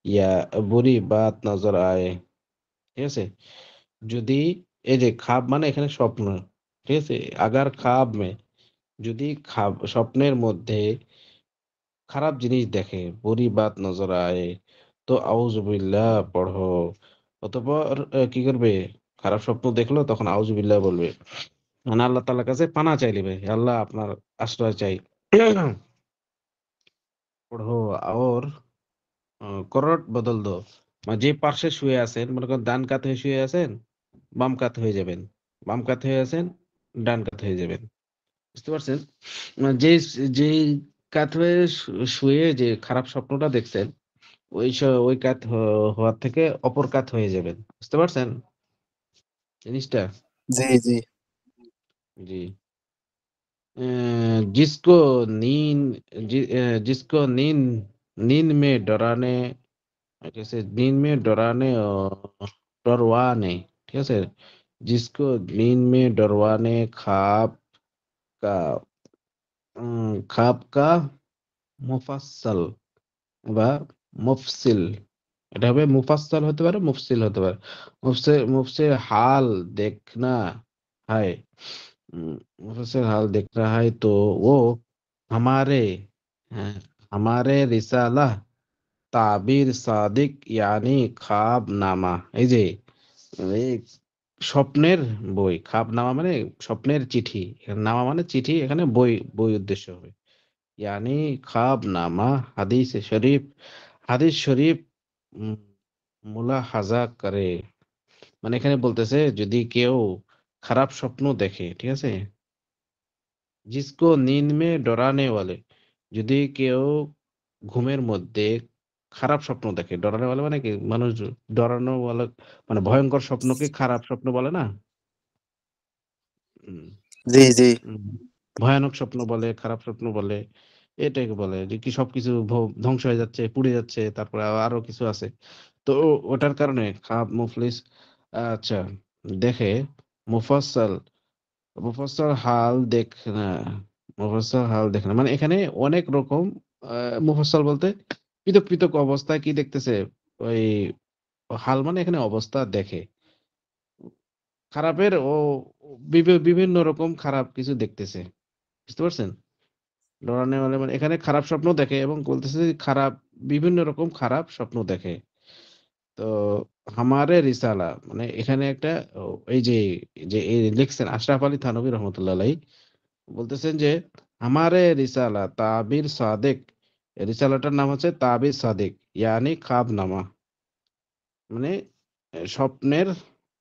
या बुरी बात नजर आए, ঠিক আছে? যদি এই যে খাব মানে এখানে স্বপ্ন, ঠিক আছে? আগার খাব মে যদি স্বপ্নের মধ্যে খারাপ জিনিস দেখে, বুরি বাত নজর আয়ে, তো আউযুবিল্লাহ পড়ো। অতঃপর কি করবে? খারাপ স্বপ্ন দেখলো তখন আউযুবিল্লাহ বলবে। মানে আল্লাহ তাআলার কাছে পানাহ চাই নিবে। হে আল্লাহ আপনার আশ্রয় চাই। পড়ো और করট বদল দো। মানে যে পার্শ্বে শুয়ে আছেন, মনে করেন ডান কাত হয়ে শুয়ে আছেন, বাম কাত হয়ে যাবেন। বাম কাত হয়ে আছেন, ডান কাত হয়ে যাবেন। বুঝতে পারছেন? মানে যেই কাত হয়ে শুয়ে যে খারাপ স্বপ্নটা দেখছেন, ওই কাত হওয়ার থেকে অপর কাত হয়ে যাবেন। বুঝতে পারছেন জিনিসটা? জি জি জি। अ, जिसको जिसको नींद में डराने, कैसे नींद में डराने और डरवाने, ঠিক আছে? जिसको नींद में डरवाने का ख्वाब का मुफस्सल বা মুফসিল, এটা হবে মুফাসসাল হতে পারে, মুফসিল হতে পারে। মুফসিল হাল দেখনা है, मुफस्सिल हाल देखना है तो वो हमारे हैं, हमारे रिसाला ताबीर सादिक यानी খাবনামা। এই যে এই স্বপ্নের বই, খাবনামা মানে স্বপ্নের চিঠি, এখানে নামা মানে চিঠি, এখানে বই, বই উদ্দেশ্য হবে। यानी ख्वाबनामा হাদিস শরীফ উম, মুলাহাজা করে। মানে এখানে বলতেছে যদি কেউ খারাপ স্বপ্ন দেখে, ঠিক আছে? জিসকো নীন্দ মে ডরানে ওয়ালে, যদি কেউ ঘুমের মধ্যে খারাপ স্বপ্ন দেখে, ডরানে ওয়ালে মানে কি মানুষ ডরানো বলে, মানে ভয়ঙ্কর স্বপ্নকে খারাপ স্বপ্ন বলে না? উম, জি জি উম, ভয়ানক স্বপ্ন বলে, খারাপ স্বপ্ন বলে, এটাকে বলে যে কি সবকিছু ধ্বংস হয়ে যাচ্ছে, পুড়ে যাচ্ছে, তারপরে আরো কিছু আছে। তো ওটার কারণে খাপ মুফলিস, আচ্ছা, দেখে মুফাসসাল, মুফাসসাল হাল দেখনা, মুফাসসাল হাল দেখনা মানে এখানে অনেক রকম মুফাসসাল বলতে পৃথক পৃথক অবস্থায় কি দেখতেছে, ওই হাল মানে এখানে অবস্থা দেখে, খারাপের ও বিভিন্ন রকম খারাপ কিছু দেখতেছে। বুঝতে পারছেন? ডরানে মানে এখানে খারাপ স্বপ্ন দেখে এবং বলতেছে যে খারাপ, বিভিন্ন রকম খারাপ স্বপ্ন দেখে। তো হামারে রিসালা মানে এখানে একটা এই যে এই লিখছেন আশরাফ আলী থানভী রহমতুল্লাহ আলাইহি, বলতেছেন যে হামারে রিসালা তাবির সাদেক, রিসালাটার নাম হচ্ছে তাবির সাদেক, ইয়ানি খাবনামা, মানে স্বপ্নের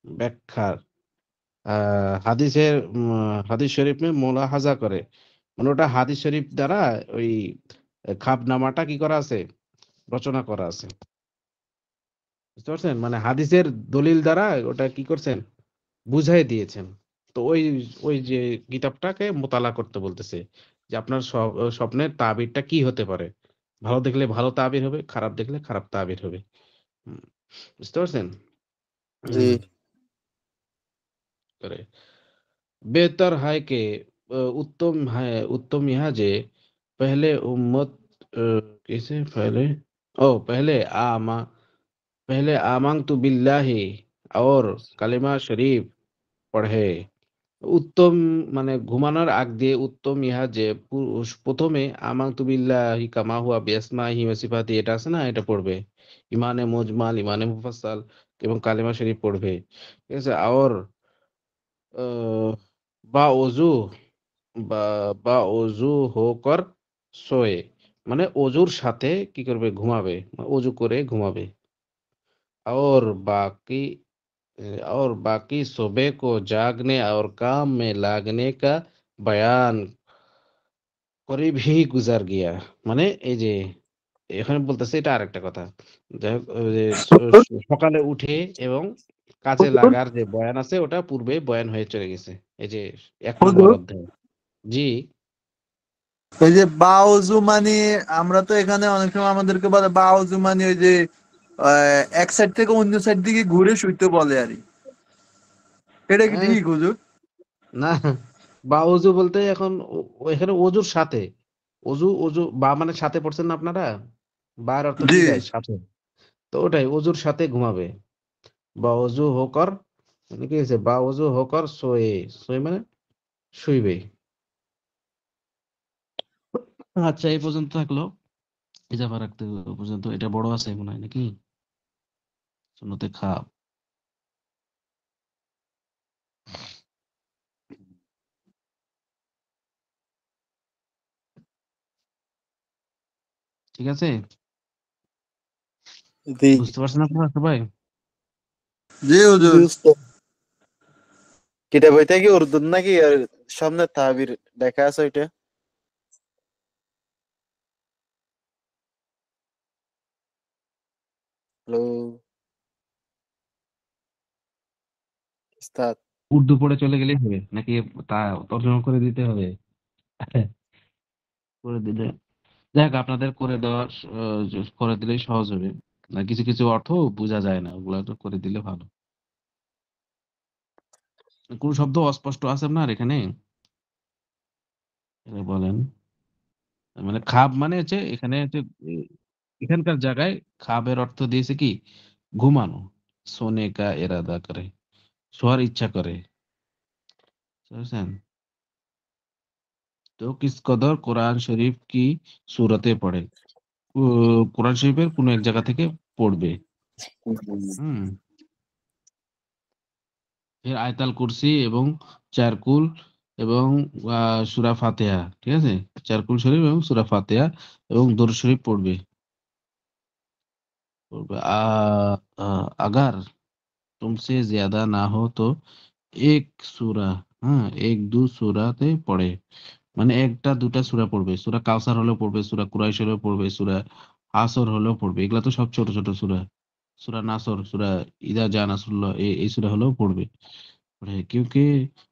ব্যাখ্যার হাদিসের হাদিস শরীফ মে মোলাহাজা করে, মানে ওটা হাদিস শরীফ দ্বারা ওই খাবনামাটা কি করা আছে, রচনা করা আছে। বুঝতে পারছেন? মানে হাদিসের দলিল দ্বারা ওটা কি করছেন, বুঝাই দিয়েছেন। তো ওই যে কিতাবটাকে মোতালা করতে বলতেছে যে আপনার স্বপ্নের তাবিরটা কি হতে পারে। ভালো দেখলে ভালো তাবির হবে, খারাপ দেখলে খারাপ তাবির হবে। হুম, বুঝতে পারছেন? জি হুম, করে बेहतर है कि उत्तम यह जे पहले उम्मत कैसे पहले आमंतु बिल्लाहि और কালিমা শরীফ পড়ে। উত্তম মানে ঘুমানোর আগ দিয়ে উত্তম ইহা যে প্রথমে আমানতু বিল্লাহি কামা হুয়া বিআসমাইহি ওয়া সিফাতি, এটা আছে না, এটা পড়বে। ইমানে মুজমাল, ইমানে মুফাসসাল এবং কালিমা শরীফ পড়বে। ঠিক আছে? আর বা ওযু বা বা অজু হোকর সোয়ে, মানে অজুর সাথে কি করবে, ঘুমাবে, অজু করে ঘুমাবে। और बाकी और बाकी सुबह को जागने और काम में लागने का बयान করিব হি গুজার গিয়া। মানে এই যে এখানে বলতেছে এটা আরেকটা কথা। যাই হোক ওই যে সকালে উঠে এবং কাজে হুজুর লাগার যে বয়ান আছে ওটা পূর্বে বয়ান হয়ে চলে গেছে। এই যে ১ নম্বর হুজুর অধ্যায়ে। জি। ওই যে বাউজু মানে আমরা তো এখানে অনেক সময় আমাদেরকে বলে বাউজু মানে ওই যে এক সাইড থেকে অন্য সাইড দিকে ঘুরে শুইতে বলে আর কি। এটা কি অ্যা ঠিক হুজুর? না বা অজু বলতে এখন এখানে অজুর সাথে। অজু বা মানে সাথে পড়ছেন না আপনারা? বার অর্থ জি কি দেয়? সাথে। তো ওটাই অজুর সাথে ঘুমাবে। বা অজু হোকর মানে কি হয়েছে? বা অজু হোকর সোয়ে। সোয়ে মানে শুইবে। আচ্ছা এই পর্যন্ত থাকলো। ইজাফা রাখতে পর্যন্ত এটা বড় আছে মনে হয় নাকি? সুন্নতে খাপ। ঠিক আছে? জি বুঝতে পারছেন আপনারা সবাই? জি হুজুর। জি উস্তাদ কিতাব বইতে কি উর্দু নাকি আর সামনে তাবির লেখা আছে ওইটা? হ্যালো উস্তাদ। উর্দু পড়ে চলে গেলেই হবে নাকি তা তর্জমা করে দিতে হবে? করে দিলে যাই হোক আপনাদের করে দেওয়া করে দিলেই সহজ হবে। না কিছু কিছু অর্থ বোঝা যায় না। ওগুলা তো করে দিলে ভালো। কোন শব্দ অস্পষ্ট আছে আপনার এখানে? এটা বলেন। মানে খাব মানে হচ্ছে এখানে হচ্ছে এ এখানকার জায়গায় খাবের অর্থ দিয়েছে কি? ঘুমানো। সোনে কা ইরাদা করে। শোয়ার ইচ্ছা করে। বুঝছেন? তো কিস কদর কোরআন শরীফ কি সূরাতে পড়ে? কোরআন শরীফের কোন এক জায়গা থেকে পড়বে। হুম? ফের আয়াতুল কুরসি এবং চারকুল এবং সূরা ফাতিহা। ঠিক আছে? চারকুল শরীফ এবং সূরা ফাতিহা এবং দরুদ শরীফ পড়বে। পড়বে। আগার तुमसे ज्यादा ना हो तो এক সূরা, হ্যাঁ? ১-২ সূরাতে পড়ে। মানে ১ টা ২ টা সূরা পড়বে। সূরা কাউসার হলেও পড়বে, সূরা কুরাইশ হলেও পড়বে, সূরা আসর হলেও পড়বে। এগুলা তো সব ছোট, ছোট সূরা। সূরা নাসর, সূরা ইযা জা নাসরুল্লাহ এই সূরা হলেও পড়বে। পড়ে क्योंकि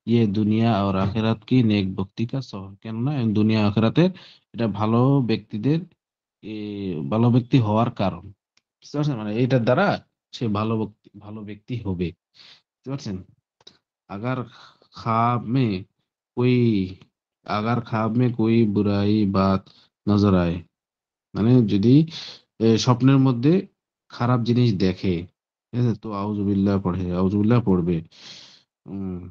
ये दुनिया और आखिरत की नेक बख्ती का सफर কেননা দুনিয়া আখিরাতের এটা ভালো ব্যক্তিদের এ ভালো ব্যক্তি হওয়ার কারণ। বুঝতে পারছেন? মানে এটার দ্বারা সে ভালো ব্যক্তি হবে। বুঝতে পারছেন? अगर ख्वाब में कोई अगर ख्वाब में कोई बुराई बात नजर आए মানে যদি স্বপ্নের মধ্যে খারাপ জিনিস দেখে, ঠিক আছে? তো আউযুবিল্লাহ পড়বে। উম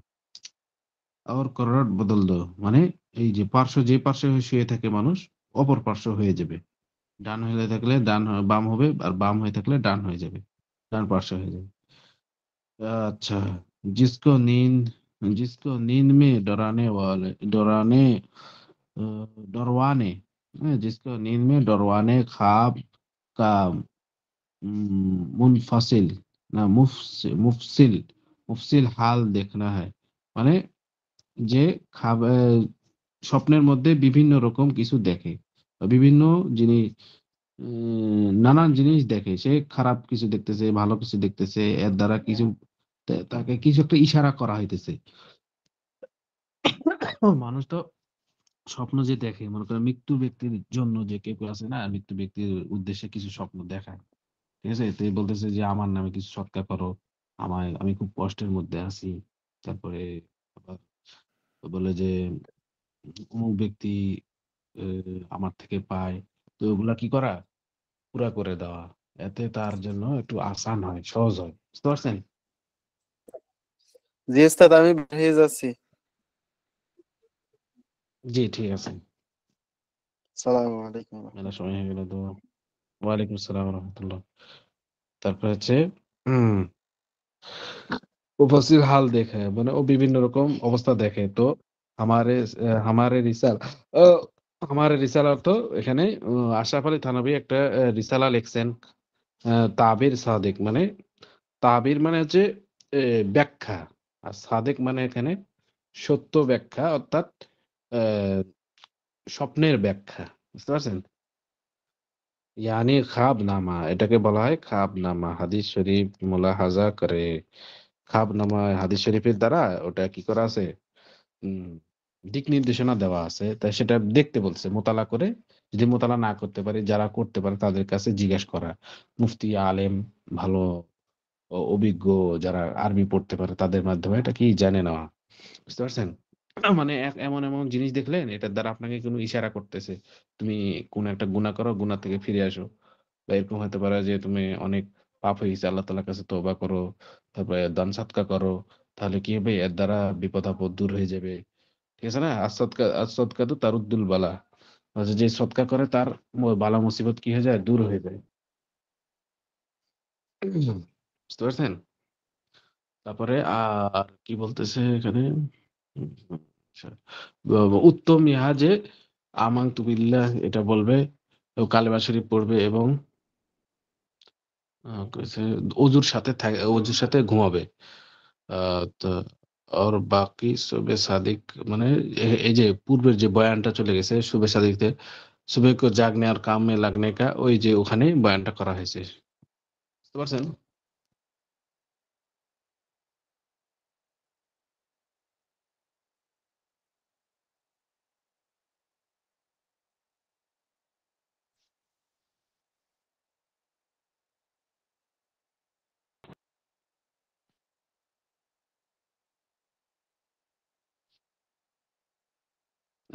और करवट बदल दो মানে এই যে যে পার্শ্বে শুয়ে থাকে মানুষ অপর পার্শ্ব হয়ে যাবে। ডান হয়ে থাকলে বাম হবে আর বাম হয়ে থাকলে ডান হয়ে যাবে। ডান পার্শ্ব হয়ে যাবে। अच्छा जिसको नींद जिसको नींद में अ, डरवाने जिसको नींद में डरवाने ख्वाब का मुनफसिल ना मुफसिल मुफसिल হাল देखना है মানে যে স্বপ্নের মধ্যে বিভিন্ন রকম কিছু দেখে বা বিভিন্ন জিনিস নানান জিনিস দেখে সে খারাপ কিছু দেখতেছে ভালো কিছু দেখতেছে এর দ্বারা কিছু তাকে কিছু একটা ইশারা করা হইতেছে মানুষ তো স্বপ্ন যে দেখে মনে করেন মৃত্যু ব্যক্তির জন্য যে কেউ কেউ আছে না মৃত্যু ব্যক্তির উদ্দেশ্যে কিছু স্বপ্ন দেখায় ঠিক আছে তো বলতেছে যে আমার নামে কিছু সৎকার করো আমি খুব কষ্টের মধ্যে আছি তারপরে আবার বলে যে অমুক ব্যক্তি আমার থেকে পায় তো ওগুলা কি করা পুরা করে দেওয়া এতে তার জন্য একটু আসান হয় সহজ হয় বুঝতে পারছেন জি উস্তাদ আমি বের হয়ে যাচ্ছি। জি ঠিক আছে আসসালামু আলাইকুম। মেলা সময় হয়ে গেল তো ওয়ালাইকুম আসসালাম রহমতুল্লাহ তারপর হচ্ছে হম মুফাসসির হাল দেখে মানে ও বিভিন্ন রকম অবস্থা দেখে তো আমারে আমারে রিসাল আহ, আমারে রিসাল অর্থ এখানে আশরাফ আলী থানভী একটা রিসালা লিখছেন তাবির সাদিক মানে তাবির মানে হচ্ছে ব্যাখ্যা, আর সাদেক মানে এখানে সত্য ব্যাখ্যা, অর্থাৎ আহ, স্বপ্নের ব্যাখ্যা। বুঝতে পারছেন? ইয়ানি খাব নামা, এটাকে বলা হয় খাব নামা। হাদিস শরীফ মুলাহাজা করে, খাব নামা হাদিস শরীফের দ্বারা ওটা কি করা আছে, উম, দিক নির্দেশনা দেওয়া আছে, তাই সেটা দেখতে বলছে মোতালা করে। যদি মোতালা না করতে পারে, যারা করতে পারে তাদের কাছে জিজ্ঞাসা করা, মুফতি আলেম, ভালো অভিজ্ঞ যারা আরবি পড়তে পারে তাদের মাধ্যমে এটা কি জেনে নেওয়া। বুঝতে পারছেন? মানে এমন এমন জিনিস দেখলেন, এটার দ্বারা আপনাকে কোনো ইশারা করতেছে তুমি কোন একটা গুনাহ করো, গুনাহ থেকে ফিরে আসো। বা এরকম হতে পারে যে তুমি অনেক পাপ হয়ে গেছে, আল্লাহ তাআলার কাছে তওবা করো, তারপরে দান সদকা করো, তাহলে কি হবে, এর দ্বারা বিপদ আপদ দূর হয়ে যাবে। ঠিক আছে না? আস-সদকা তু তারুদ্দুল বালা। যে যে সদকা করে তার বালা মুসিবত কি হয়ে যায়, দূর হয়ে যায়। বুঝতে পারছেন? তারপরে আর কি বলতেছে এখানে, হুম, আচ্ছা। উত্তম ইহা যে আমানতু বিল্লাহ এটা বলবে, ও কালেমা শরীফ পড়বে, এবং কইছে অজুর সাথে ঘুমাবে। তো और बाकी सुबह सादिक মানে এই যে পূর্বের যে বয়ানটা চলে গেছে সুবে সাদিকতে, সুবে কো জাগনে আর কাম মে লাগনে কা, ওই যে ওখানে বয়ানটা করা হয়েছে। বুঝতে পারছেন?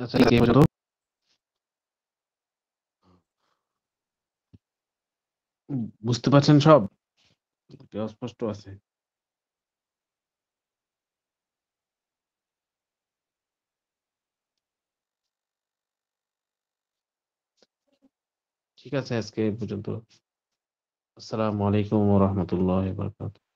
আচ্ছা, ঠিক আছে, বুঝতে পারছেন সব? কি অস্পষ্ট আছে? ঠিক আছে, আজকে এই পর্যন্ত। আসসালামু আলাইকুম ওয়া রাহমাতুল্লাহি ওয়া বারাকাতুহু।